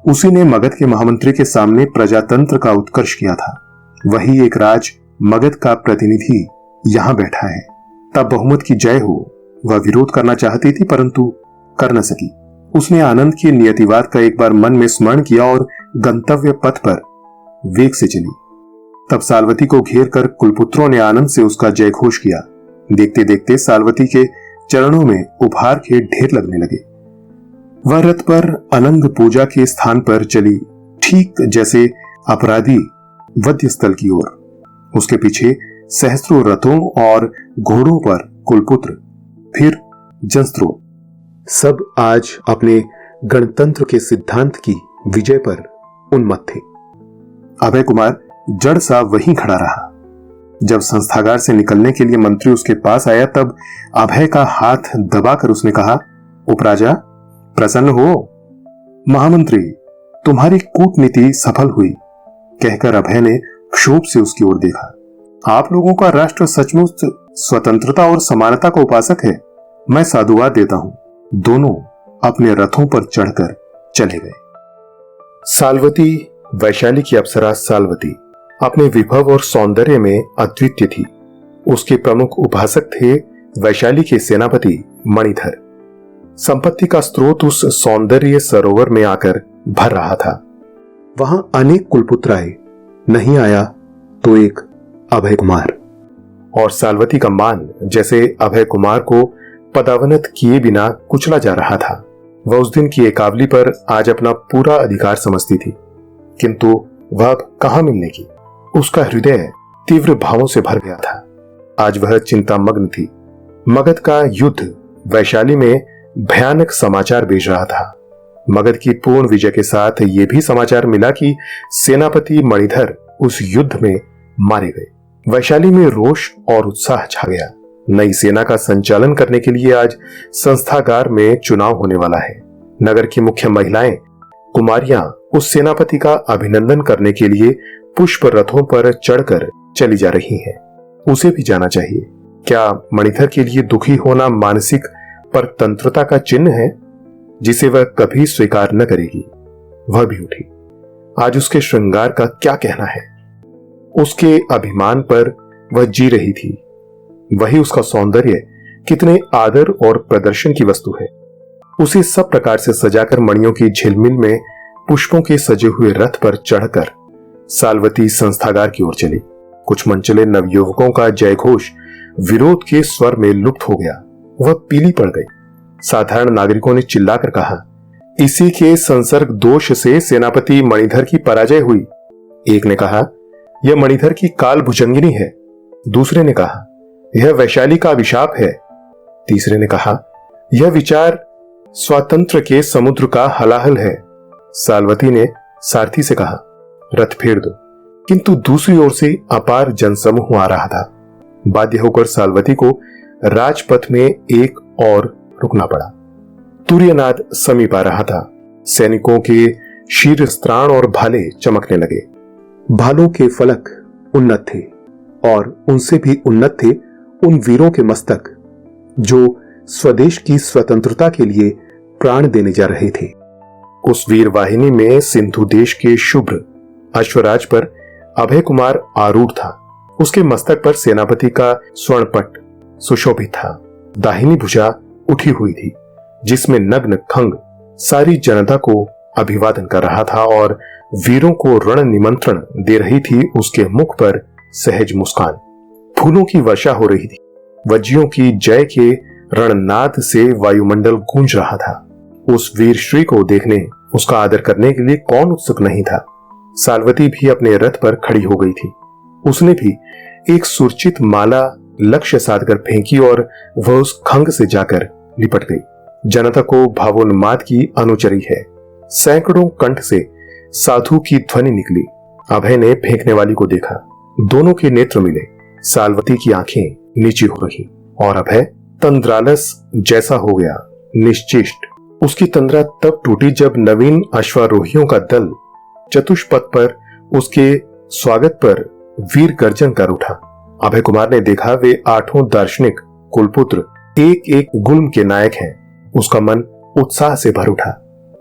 उसी ने मगध के महामंत्री के सामने प्रजातंत्र का उत्कर्ष किया था। वही एक राज मगध का प्रतिनिधि यहां बैठा है। तब बहुमत की जय हो, वह विरोध करना चाहती थी परंतु कर न सकी। उसने आनंद के नियतिवाद का एक बार मन में स्मरण किया और गंतव्य पथ पर वेग से चली। तब साल्वती को घेर कर कुलपुत्रों ने आनंद से उसका जय घोष किया। देखते देखते साल्वती के चरणों में उपहार के ढेर लगने लगे। वह रथ पर अनंग पूजा के स्थान पर चली, ठीक जैसे अपराधी वध्य स्थल की ओर। उसके पीछे सहस्त्रों रथों और घोड़ों पर कुलपुत्र, फिर जनस्त्रोत। सब आज अपने गणतंत्र के सिद्धांत की विजय पर उन्मत्त थे। अभय कुमार जड़ सा वहीं खड़ा रहा। जब संस्थागार से निकलने के लिए मंत्री उसके पास आया तब अभय का हाथ दबाकर उसने कहा, उपराजा प्रसन्न हो? महामंत्री, तुम्हारी कूटनीति सफल हुई, कहकर अभय ने क्षोभ से उसकी ओर देखा। आप लोगों का राष्ट्र सचमुच स्वतंत्रता और समानता का उपासक है। मैं साधुवाद देता हूं। दोनों अपने रथों पर चढ़कर चले गए। साल्वती वैशाली की अप्सरा साल्वती अपने विभव और सौंदर्य में अद्वितीय थी। उसके प्रमुख उपासक थे वैशाली के सेनापति मणिधर। संपत्ति का स्रोत उस सौंदर्य सरोवर में आकर भर रहा था। वहां अनेक कुलपुत्र आए, नहीं आया तो एक अभय कुमार। और साल्वती का मान जैसे अभय कुमार को पदावनत किए बिना कुचला जा रहा था। वह उस दिन की एकावली पर आज अपना पूरा अधिकार समझती थी, किंतु वह अब कहां मिलने की। उसका हृदय तीव्र भावों से भर गया था। आज वह चिंतामग्न थी। मगध का युद्ध वैशाली में भयानक समाचार भेज रहा था। मगध की पूर्ण विजय के साथ यह भी समाचार मिला कि सेनापति मणिधर उस युद्ध में मारे गए। वैशाली में रोष और उत्साह छा गया। नई सेना का संचालन करने के लिए आज संस्थागार में चुनाव होने वाला है। नगर की मुख्य महिलाएं, कुमारियां उस सेनापति का अभिनंदन करने के लिए पुष्प रथों पर चढ़कर चली जा रही हैं। उसे भी जाना चाहिए। क्या मणिधर के लिए दुखी होना मानसिक परतंत्रता का चिन्ह है जिसे वह कभी स्वीकार न करेगी? वह भी उठी। आज उसके श्रृंगार का क्या कहना है? उसके अभिमान पर वह जी रही थी। वही उसका सौंदर्य कितने आदर और प्रदर्शन की वस्तु है। उसे सब प्रकार से सजाकर मणियों की झिलमिल में पुष्पों के सजे हुए रथ पर चढ़कर साल्वती संस्थागार की ओर चली। कुछ मनचले नवयुवकों का जयघोष विरोध के स्वर में लुप्त हो गया। वह पीली पड़ गई। साधारण नागरिकों ने चिल्लाकर कहा, इसी के संसर्ग दोष से सेनापति मणिधर की पराजय हुई। एक ने कहा, यह मणिधर की काल भुजंगिनी है। दूसरे ने कहा, यह वैशाली का अभिशाप है। तीसरे ने कहा, यह विचार स्वातंत्र के समुद्र का हलाहल है। साल्वती ने सारथी से कहा, रथ फेर दो। किंतु दूसरी ओर से अपार जनसमूह आ रहा था। बाध्य होकर साल्वती को राजपथ में एक और रुकना पड़ा। तुर्यनाद समीप आ रहा था। सैनिकों के शीर्षस्त्राण और भाले चमकने लगे। भालों के फलक उन्नत थे और उनसे भी उन्नत थे उन वीरों के मस्तक जो स्वदेश की स्वतंत्रता के लिए प्राण देने जा रहे थे। उस वीर वाहिनी में सिंधु देश के शुभ्र अश्वराज पर अभय कुमार आरूढ़ था। उसके मस्तक पर सेनापति का स्वर्णपट सुशोभित था। दाहिनी भुजा उठी हुई थी जिसमें नग्न खंग सारी जनता को अभिवादन कर रहा था और वीरों को रण निमंत्रण दे रही थी। उसके मुख पर सहज मुस्कान। फूलों की वर्षा हो रही थी। वज्जियों की जय के रणनाद से वायुमंडल गूंज रहा था। उस वीर श्री को देखने, उसका आदर करने के लिए कौन उत्सुक नहीं था। साल्वती भी अपने रथ पर खड़ी हो गई थी। उसने भी एक सुरचित माला लक्ष्य साधकर फेंकी और वह उस खंग से जाकर लिपट गई। जनता को भावोन्माद की अनुचरी है। सैकड़ों कंठ से साधु की ध्वनि निकली। अभय ने फेंकने वाली को देखा। दोनों के नेत्र मिले। साल्वती की आंखें नीची हो रही और अभय तंद्रालस जैसा हो गया, निश्चेष्ट। उसकी तंद्रा तब टूटी जब नवीन अश्वारोहियों का दल चतुष्पथ पर उसके स्वागत पर वीर गर्जन कर उठा। अभय कुमार ने देखा वे 8 दार्शनिक कुलपुत्र एक एक गुल्म के नायक हैं। उसका मन उत्साह से भर उठा।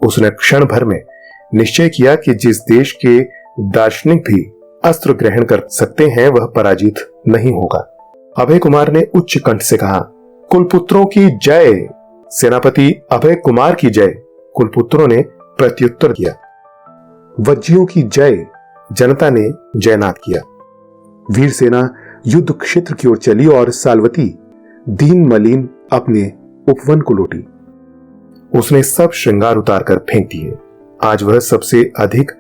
उसने क्षण भर में निश्चय किया कि जिस देश के दार्शनिक भी अस्त्र ग्रहण कर सकते हैं वह पराजित नहीं होगा। अभय कुमार ने उच्च कंठ से कहा, कुलपुत्रों की जय। सेनापति अभय कुमार की जय। कुलपुत्रों ने प्रत्युत्तर किया। वज्जियों की जय। जनता ने जयनाद किया। वीर सेना युद्ध क्षेत्र की ओर चली और साल्वती दीन मलिन अपने उपवन को लौटी। उसने सब श्रृंगार उतार कर फेंक दिए। आज वह सबसे अधिक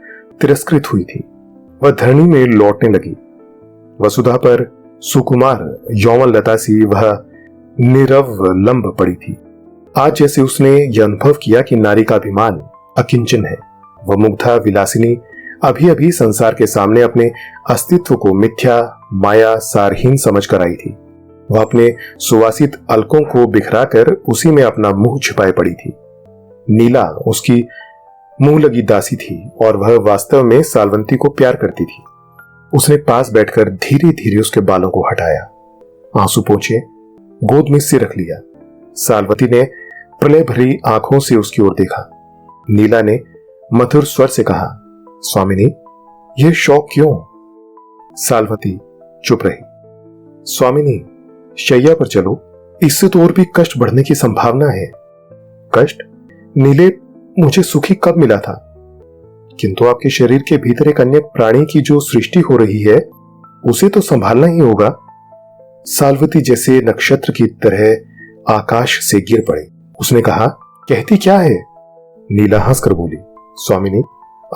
तिरस्कृत हुई थी। वह धरणी में लौटने लगी। वसुधा पर सुकुमार यौवन लता सी वह निरवलंब पड़ी थी। आज जैसे उसने यह अनुभव किया कि नारी का अभिमान अकिंचन है। वह मुग्धा विलासिनी अभी अभी संसार के सामने अपने अस्तित्व को मिथ्या माया सारहीन समझ कर आई थी। वह अपने सुवासित अलकों को बिखराकर उसी में अपना मुंह छिपाए पड़ी थी। नीला उसकी मुंह लगी दासी थी और वह वास्तव में साल्वंती को प्यार करती थी। उसने पास बैठकर धीरे धीरे उसके बालों को हटाया, आंसू पोंछे, गोद में सिर रख लिया। साल्वती ने प्रलय भरी आंखों से उसकी ओर देखा। नीला ने मधुर स्वर से कहा, स्वामिनी, यह शौक क्यों? साल्वती चुप रही। स्वामिनी, शैया पर चलो, इससे तो और भी कष्ट बढ़ने की संभावना है। कष्ट? नीले, मुझे सुखी कब मिला था? किंतु आपके शरीर के भीतर एक अन्य प्राणी की जो सृष्टि हो रही है उसे तो संभालना ही होगा। साल्वती जैसे नक्षत्र की तरह आकाश से गिर पड़े। उसने कहा, कहती क्या है? नीला हंसकर बोली, स्वामिनी,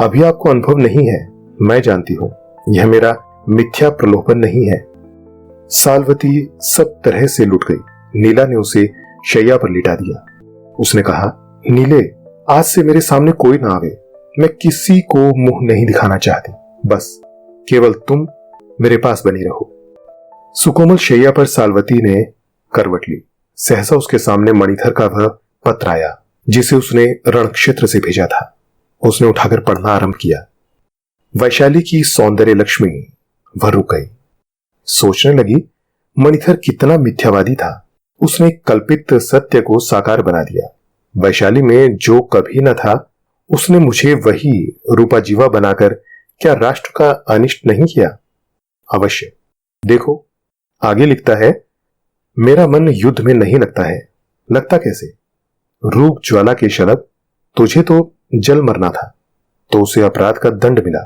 अभी आपको अनुभव नहीं है, मैं जानती हूं। यह मेरा मिथ्या प्रलोभन नहीं है। साल्वती सब तरह से लुट गई। नीला ने उसे शैया पर लिटा दिया। उसने कहा, नीले, आज से मेरे सामने कोई ना आवे। मैं किसी को मुंह नहीं दिखाना चाहती। बस केवल तुम मेरे पास बनी रहो। सुकोमल शैया पर साल्वती ने करवट ली। सहसा उसके सामने मणिधर का वह पत्र आया जिसे उसने रण क्षेत्र से भेजा था। उसने उठाकर पढ़ना आरंभ किया। वैशाली की सौंदर्य लक्ष्मी। वह रुक गई। सोचने लगी, मणिधर कितना मिथ्यावादी था। उसने कल्पित सत्य को साकार बना दिया। वैशाली में जो कभी न था उसने मुझे वही रूपा जीवा बनाकर क्या राष्ट्र का अनिष्ट नहीं किया? अवश्य। देखो, आगे लिखता है, मेरा मन युद्ध में नहीं लगता है। लगता कैसे? रूप ज्वाला के शलभ, तुझे तो जल मरना था, तो उसे अपराध का दंड मिला,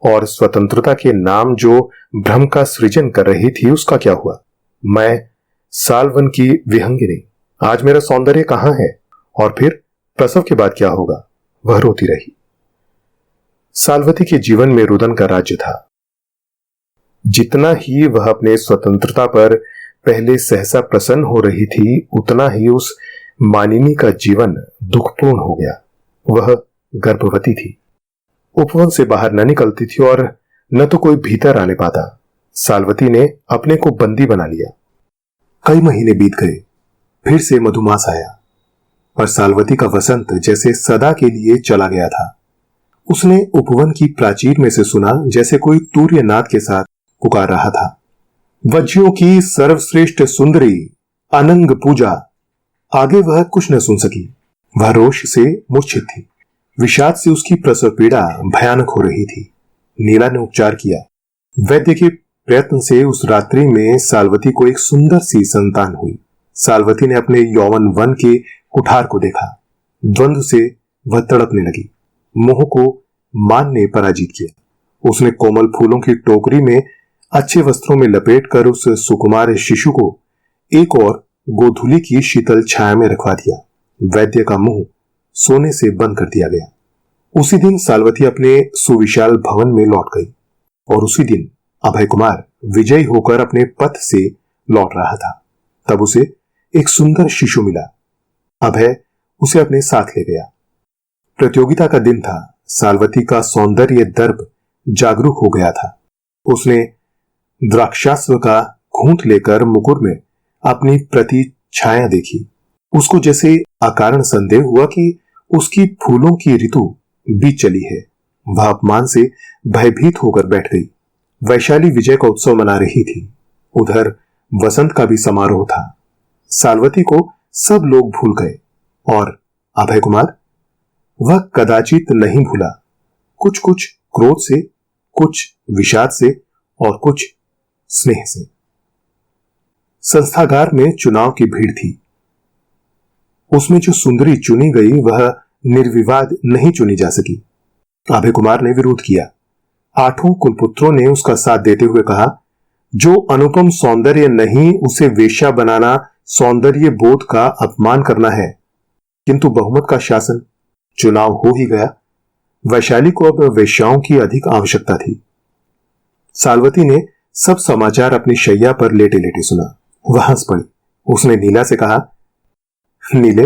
और स्वतंत्रता के नाम जो भ्रम का सृजन कर रही थी उसका क्या हुआ? मैं सालवन की विहंगिनी, आज मेरा सौंदर्य कहां है? और फिर प्रसव के बाद क्या होगा? वह रोती रही। सालवती के जीवन में रुदन का राज्य था। जितना ही वह अपने स्वतंत्रता पर पहले सहसा प्रसन्न हो रही थी, उतना ही उस मानिनी का जीवन दुखपूर्ण हो गया। वह गर्भवती थी, उपवन से बाहर न निकलती थी और न तो कोई भीतर आने पाता। सालवती ने अपने को बंदी बना लिया। कई महीने बीत गए, फिर से मधुमास आया, पर सालवती का वसंत जैसे सदा के लिए चला गया था। उसने उपवन की प्राचीर में से सुना जैसे कोई तूर्यनाद के साथ पुकार रहा था, वज्जियों की सर्वश्रेष्ठ सुंदरी अनंग पूजा। आगे वह कुछ न सुन सकी। वह रोष से मूर्छित थी। विषाद से उसकी प्रसव पीड़ा भयानक हो रही थी। नीला ने उपचार किया। वैद्य के प्रयत्न से उस रात्रि में सालवती को एक सुंदर सी संतान हुई। सालवती ने अपने यौवन वन के कुठार को देखा। द्वंद्व से वह तड़पने लगी। मोह को मान ने पराजित किया। उसने कोमल फूलों की टोकरी में अच्छे वस्त्रों में लपेटकर उस सुकुमार शिशु को एक और गोधूली की शीतल छाया में रखवा दिया। वैद्य का मुंह सोने से बंद कर दिया गया। उसी दिन सालवती अपने सुविशाल भवन में लौट गई और उसी दिन अभय कुमार विजयी होकर अपने पथ से लौट रहा था। तब उसे एक सुंदर शिशु मिला। अभय उसे अपने साथ ले गया। प्रतियोगिता का दिन था। सालवती का सौंदर्य दर्प जागरूक हो गया था। उसने द्राक्षास्व का घूंट लेकर मुकुर में अपनी प्रति छाया देखी। उसको जैसे अकारण संदेह हुआ कि उसकी फूलों की ऋतु बीत चली है। वह अपमान से भयभीत होकर बैठ गई। वैशाली विजय का उत्सव मना रही थी। उधर वसंत का भी समारोह था। सालवती को सब लोग भूल गए और अभय कुमार, वह कदाचित नहीं भूला। कुछ कुछ क्रोध से, कुछ विषाद से और कुछ स्नेह से। संस्थागार में चुनाव की भीड़ थी। उसमें जो सुंदरी चुनी गई वह निर्विवाद नहीं चुनी जा सकी। अभय कुमार ने विरोध किया। 8 कुलपुत्रों ने उसका साथ देते हुए कहा, जो अनुपम सौंदर्य नहीं उसे वेश्या बनाना सौंदर्य बोध का अपमान करना है। किंतु बहुमत का शासन, चुनाव हो ही गया। वैशाली को अब वेश्याओं की अधिक आवश्यकता थी। सालवती ने सब समाचार अपनी शैया पर लेटे लेटे सुना। वह हंस पड़ी। उसने नीला से कहा, नीले,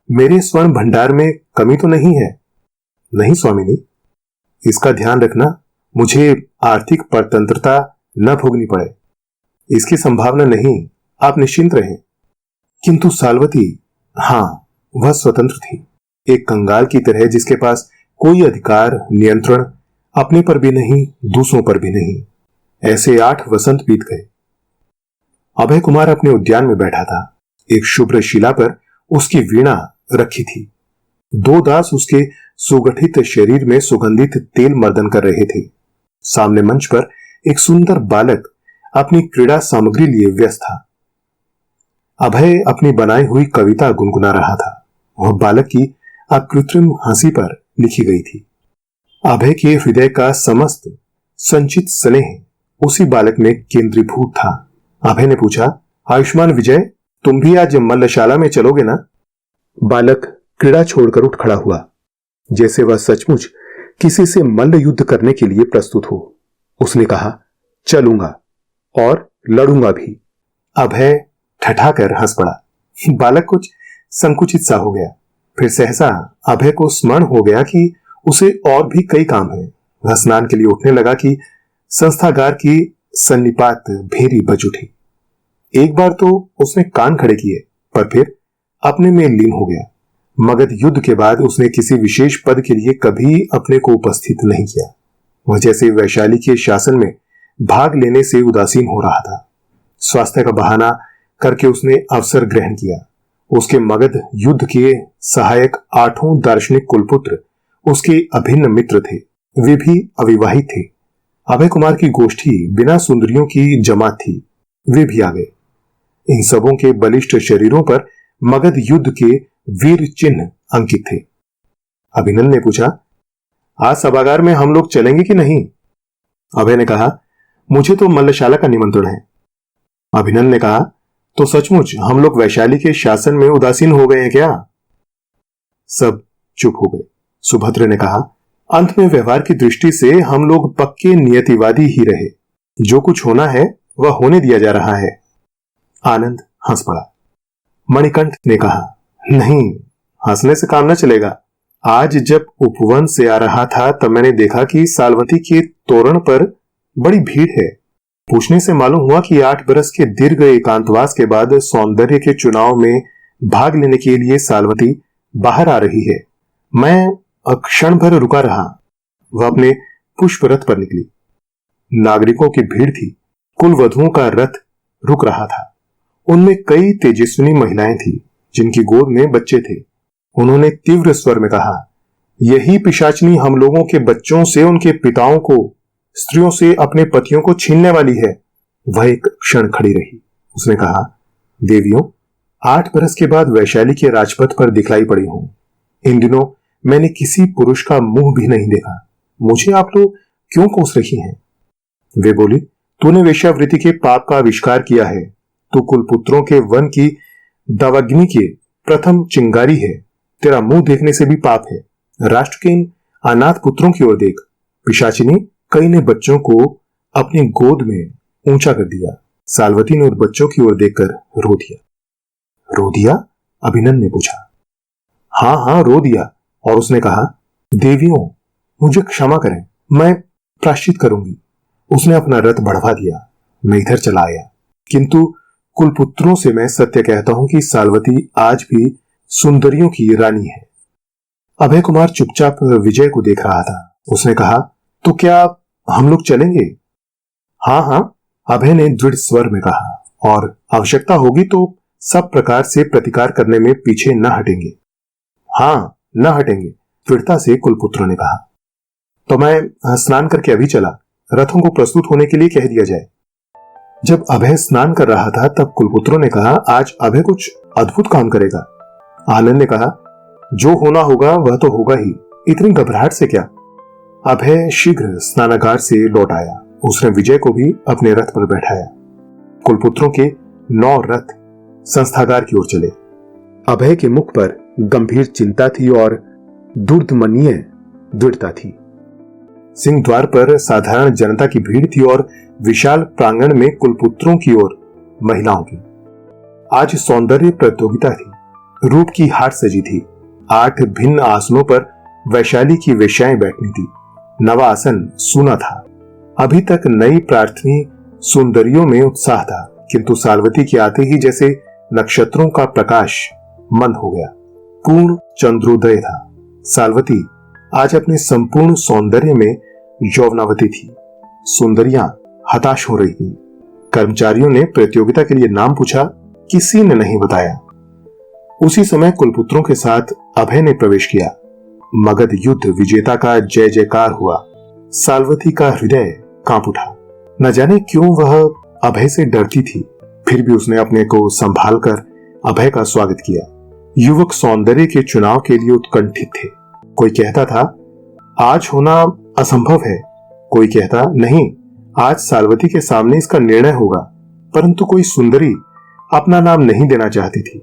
मेरे स्वर्ण भंडार में कमी तो नहीं है? नहीं स्वामिनी, इसका ध्यान रखना, मुझे आर्थिक परतंत्रता न भोगनी पड़े, इसकी संभावना नहीं, आप निश्चिंत रहें। किंतु सालवती, हां, वह स्वतंत्र थी, एक कंगाल की तरह जिसके पास कोई अधिकार नियंत्रण अपने पर भी नहीं, दूसरों पर भी नहीं। ऐसे 8 वसंत बीत गए। अभय कुमार अपने उद्यान में बैठा था। एक शुभ्र शिला पर उसकी वीणा रखी थी। 2 दास उसके सुगठित शरीर में सुगंधित तेल मर्दन कर रहे थे। सामने मंच पर एक सुंदर बालक अपनी क्रीड़ा सामग्री लिए व्यस्त था। अभय अपनी बनाई हुई कविता गुनगुना रहा था। वह बालक की अकृत्रिम हंसी पर लिखी गई थी। अभय के हृदय का समस्त संचित स्नेह उसी बालक में केंद्रीभूत था। अभय ने पूछा, आयुष्मान विजय, तुम भी आज मल्लशाला में चलोगे ना? बालक क्रीड़ा छोड़कर उठ खड़ा हुआ, जैसे वह सचमुच किसी से मल्ल युद्ध करने के लिए प्रस्तुत हो। उसने कहा, चलूंगा और लड़ूंगा भी। अभय ठठाकर हंस पड़ा। बालक कुछ संकुचित सा हो गया। फिर सहसा अभय को स्मरण हो गया कि उसे और भी कई काम है। वह स्नान के लिए उठने लगा कि संस्थागार की सन्निपात भेरी बज उठी। एक बार तो उसने कान खड़े किए, पर फिर अपने में लीन हो गया। मगध युद्ध के बाद उसने किसी विशेष पद के लिए कभी अपने को उपस्थित नहीं किया। वह जैसे वैशाली के शासन में भाग लेने से उदासीन हो रहा था। स्वास्थ्य का बहाना करके उसने अवसर ग्रहण किया। उसके मगध युद्ध के सहायक 8 दार्शनिक कुलपुत्र उसके अभिन्न मित्र थे। वे भी अविवाहित थे। अभय कुमार की गोष्ठी बिना सुंदरियों की जमात थी। वे भी आ गए। इन सबों के बलिष्ठ शरीरों पर मगध युद्ध के वीर चिन्ह अंकित थे। अभिनंदन ने पूछा, आज सभागार में हम लोग चलेंगे कि नहीं? अभय ने कहा, मुझे तो मल्लशाला का निमंत्रण है। अभिनंदन ने कहा, तो सचमुच हम लोग वैशाली के शासन में उदासीन हो गए हैं क्या? सब चुप हो गए। सुभद्र ने कहा, अंत में व्यवहार की दृष्टि से हम लोग पक्के नियतिवादी ही रहे। जो कुछ होना है वह होने दिया जा रहा है। आनंद हंस पड़ा। मणिकंठ ने कहा, नहीं, हंसने से काम न चलेगा। आज जब उपवन से आ रहा था तब मैंने देखा कि सालवती के तोरण पर बड़ी भीड़ है। पूछने से मालूम हुआ कि 8 बरस के दीर्घ एकांतवास के बाद सौंदर्य के चुनाव में भाग लेने के लिए सालवती बाहर आ रही है। मैं क्षण भर रुका रहा। वह अपने पुष्प रथ पर निकली। नागरिकों की भीड़ थी। कुल वधुओं का रथ रुक रहा था। उनमें कई तेजस्विनी महिलाएं थी जिनकी गोद में बच्चे थे। उन्होंने तीव्र स्वर में कहा, यही पिशाचनी हम लोगों के बच्चों से उनके पिताओं को, स्त्रियों से अपने पतियों को छीनने वाली है। वह एक क्षण खड़ी रही। उसने कहा, देवियों, 8 बरस के बाद वैशाली के राजपथ पर दिखलाई पड़ी हूं। इन दिनों मैंने किसी पुरुष का मुंह भी नहीं देखा। मुझे आप लोग क्यों कोस रही हैं? वे बोली, तूने वेश्यावृत्ति के पाप का आविष्कार किया है। तू कुलपुत्रों के वन की दावाग्नि के प्रथम चिंगारी है। तेरा मुंह देखने से भी पाप है। राष्ट्र के इन अनाथ पुत्रों की ओर देख। पिशाचिनी, कई ने बच्चों को अपनी गोद में ऊंचा कर दिया। सालवती ने उन बच्चों की ओर देखकर रो दिया। रो दिया? अभिनंदन ने पूछा। हां हां, रो दिया। और उसने कहा, देवियों, मुझे क्षमा करें, मैं प्रायश्चित करूंगी। उसने अपना रथ बढ़वा दिया। मैं इधर चला आया। किंतु कुलपुत्रों से मैं सत्य कहता हूं कि सालवती आज भी सुंदरियों की रानी है। अभय कुमार चुपचाप विजय को देख रहा था। उसने कहा, तो क्या हम लोग चलेंगे? हां हां, अभय ने दृढ़ स्वर में कहा, और आवश्यकता होगी तो सब प्रकार से प्रतिकार करने में पीछे न हटेंगे। हां, न हटेंगे, दृढ़ता से कुलपुत्रों ने कहा। तो मैं स्नान करके अभी चला। रथों को प्रस्तुत होने के लिए कह दिया जाए। जब अभय स्नान कर रहा था तब कुलपुत्रों ने कहा, आज अभय कुछ अद्भुत काम करेगा। आनंद ने कहा, जो होना होगा वह तो होगा ही, इतनी घबराहट से क्या? अभय शीघ्र स्नानागार से लौट आया। उसने विजय को भी अपने रथ पर बैठाया। कुलपुत्रों के 9 रथ संस्थागार की ओर चले। अभय के मुख पर गंभीर चिंता थी और दुर्दमनीय दृढ़ता थी। सिंह द्वार पर साधारण जनता की भीड़ थी और विशाल प्रांगण में कुलपुत्रों की ओर महिलाओं की। आज सौंदर्य प्रतियोगिता थी। रूप की हाट सजी थी। 8 भिन्न आसनों पर वैशाली की वेश्याएं बैठनी थी। नवा आसन सूना था। अभी तक नई प्रार्थनी सुंदरियों में उत्साह था, किंतु सालवती के आते ही जैसे नक्षत्रों का प्रकाश मंद हो गया। पूर्ण चंद्रोदय था। सालवती आज अपने संपूर्ण सौंदर्य में यौवनावती थी। सुंदरियां हताश हो रही थी। कर्मचारियों ने प्रतियोगिता के लिए नाम पूछा, किसी ने नहीं बताया। उसी समय कुलपुत्रों के साथ अभय ने प्रवेश किया। मगध युद्ध विजेता का जय जयकार हुआ। सालवती का हृदय कांप उठा। न जाने क्यों वह अभय से डरती थी, फिर भी उसने अपने को संभाल कर अभय का स्वागत किया। युवक सौंदर्य के चुनाव के लिए उत्कंठित थे। कोई कहता था, आज होना असंभव है। कोई कहता, नहीं, आज सालवती के सामने इसका निर्णय होगा। परंतु कोई सुंदरी अपना नाम नहीं देना चाहती थी।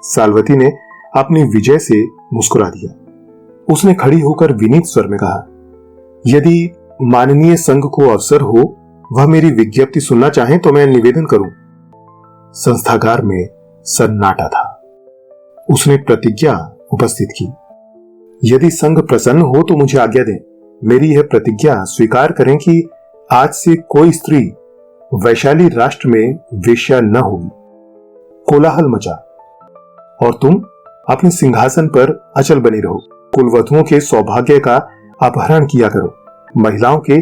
सालवती ने अपनी विजय से मुस्कुरा दिया। उसने खड़ी होकर विनीत स्वर में कहा, यदि माननीय संघ को अवसर हो, वह मेरी विज्ञप्ति सुनना चाहें तो मैं निवेदन करूं। संस्थागार में सन्नाटा था। उसने प्रतिज्ञा उपस्थित की, यदि संघ प्रसन्न हो तो मुझे आज्ञा दें। मेरी यह प्रतिज्ञा स्वीकार करें कि आज से कोई स्त्री वैशाली राष्ट्र में वेश्या न होगी। कोलाहल मचा। और तुम अपने सिंहासन पर अचल बनी रहो। कुलवधुओं के सौभाग्य का अपहरण किया करो। महिलाओं के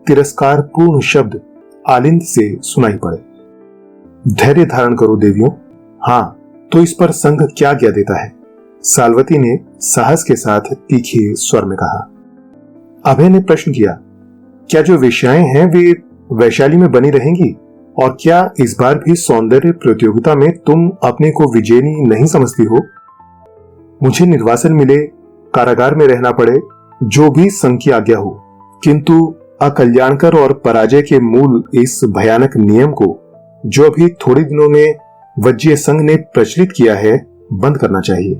तिरस्कार पूर्ण शब्द आलिंद से सुनाई पड़े। धैर्य धारण करो देवियों। हां, तो इस पर संघ क्या आज्ञा देता है? सालवती ने साहस के साथ तीखे स्वर में कहा। अभय ने प्रश्न किया, क्या जो वेश्याएं हैं वे वैशाली में बनी रहेंगी और क्या इस बार भी सौंदर्य प्रतियोगिता में तुम अपने को विजेनी नहीं समझती हो? मुझे निर्वासन मिले, कारागार में रहना पड़े, जो भी संघ की आज्ञा हो, किंतु अकल्याणकर और पराजय के मूल इस भयानक नियम को, जो अभी थोड़े दिनों में वज्जीय संघ ने प्रचलित किया है, बंद करना चाहिए।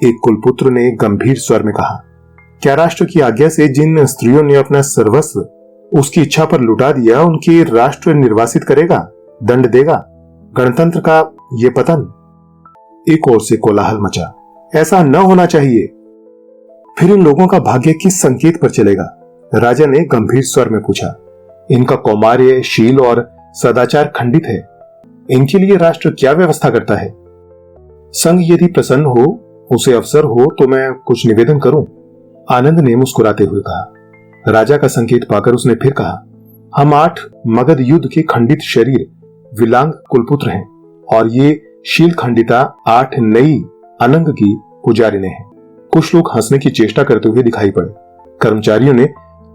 एक कुलपुत्र ने गंभीर स्वर में कहा, क्या राष्ट्र की आज्ञा से जिन स्त्रियों ने अपना सर्वस्व उसकी इच्छा पर लुटा दिया, उनके राष्ट्र निर्वासित करेगा, दंड देगा? गणतंत्र का ये पतन? एक ओर से कोलाहल मचा। ऐसा न होना चाहिए। फिर इन लोगों का भाग्य किस संकेत पर चलेगा? राजा ने गंभीर स्वर में पूछा। इनका कौमार्य, शील और सदाचार खंडित है। इनके लिए राष्ट्र क्या व्यवस्था करता है? संघ यदि प्रसन्न हो, उसे अवसर हो, तो मैं कुछ निवेदन करूं। आनंद ने मुस्कुराते हुए कहा। राजा का संकेत पाकर उसने फिर कहा, हम 8 मगध युद्ध के खंडित शरीर विलांग कुलपुत्र हैं और ये शील खंडिता 8 नई अनंग की पुजारिने हैं। कुछ लोग हंसने की चेष्टा करते हुए दिखाई पड़े। कर्मचारियों ने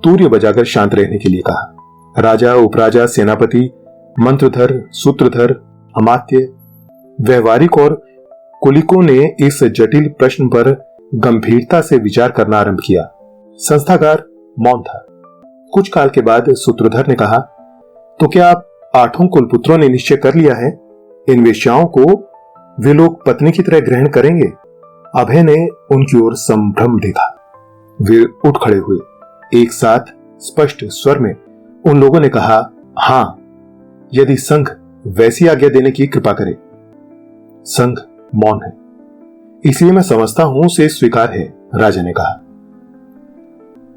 तूर्य बजाकर शांत रहने के लिए कहा। राजा, उपराजा, सेनापति, मंत्रधर, सूत्रधर, अमात्य, व्यवहारिक और कुलिकों ने इस जटिल प्रश्न पर गंभीरता से विचार करना आरंभ किया। संस्थागार मौन था। कुछ काल के बाद सूत्रधर ने कहा, तो क्या आप 8 कुलपुत्रों ने निश्चय कर लिया है? इन वेश्याओं को वे लोग पत्नी की तरह ग्रहण करेंगे? अभय ने उनकी ओर संभ्रम देखा। वे उठ खड़े हुए। एक साथ स्पष्ट स्वर में उन लोगों ने कहा, हां, यदि संघ वैसी आज्ञा देने की कृपा करे। संघ मौन है, इसलिए मैं समझता हूं उसे स्वीकार है, राजा ने कहा।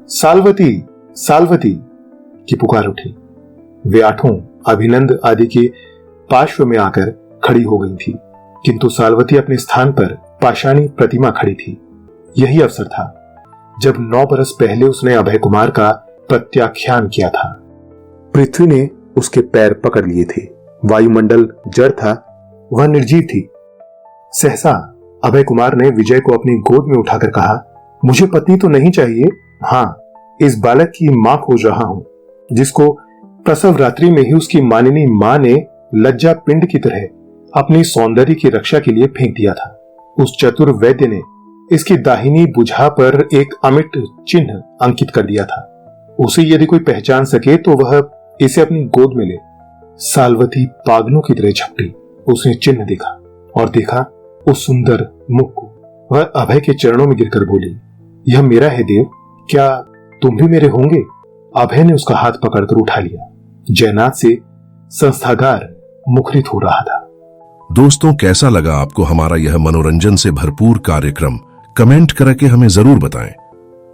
साल्वती, साल्वती की पुकार उठी। वे 8 अभिनंद आदि के पार्श्व में आकर खड़ी हो गई थी, किंतु साल्वती अपने स्थान पर पाषाणी प्रतिमा खड़ी थी। यही अवसर था जब 9 बरस पहले उसने अभय कुमार का प्रत्याख्यान किया था। पृथ्वी ने उसके पैर पकड़ लिए थे। वायुमंडल जड़ था, वह निर्जीव थी। सहसा अभय कुमार ने विजय को अपनी गोद में उठाकर कहा, मुझे पत्नी तो नहीं चाहिए, हाँ, इस बालक की मां खोज रहा हूं, जिसको प्रसव रात्रि में ही उसकी मानिनी मां ने लज्जा पिंड की तरह अपनी सौंदर्य की रक्षा के लिए फेंक दिया था। उस चतुर वैद्य ने इसकी दाहिनी भुजा पर एक अमिट चिन्ह अंकित कर दिया था। उसे यदि कोई पहचान सके तो वह इसे अपनी गोद में ले। साल्वती पागलों की तरह झपटी। उसने चिन्ह देखा और देखा उस सुंदर मुख को। वह अभय के चरणों में गिरकर बोली, यह मेरा है देव, क्या तुम भी मेरे होंगे? अभय ने उसका हाथ पकड़कर उठा लिया। जयनाथ से संस्थागार मुखरित हो रहा था। दोस्तों, कैसा लगा आपको हमारा यह मनोरंजन से भरपूर कार्यक्रम? कमेंट करके हमें जरूर बताएं।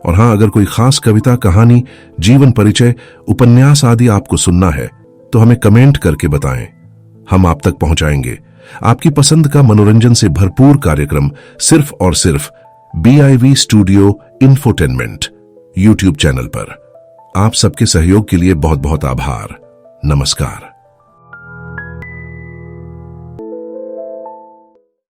और हां, अगर कोई खास कविता, कहानी, जीवन परिचय, उपन्यास आदि आपको सुनना है तो हमें कमेंट करके बताएं। हम आप तक पहुंचाएंगे आपकी पसंद का मनोरंजन से भरपूर कार्यक्रम सिर्फ और सिर्फ BIV studio infotainment YouTube channel पर। आप सबके सहयोग के लिए बहुत बहुत आभार। नमस्कार।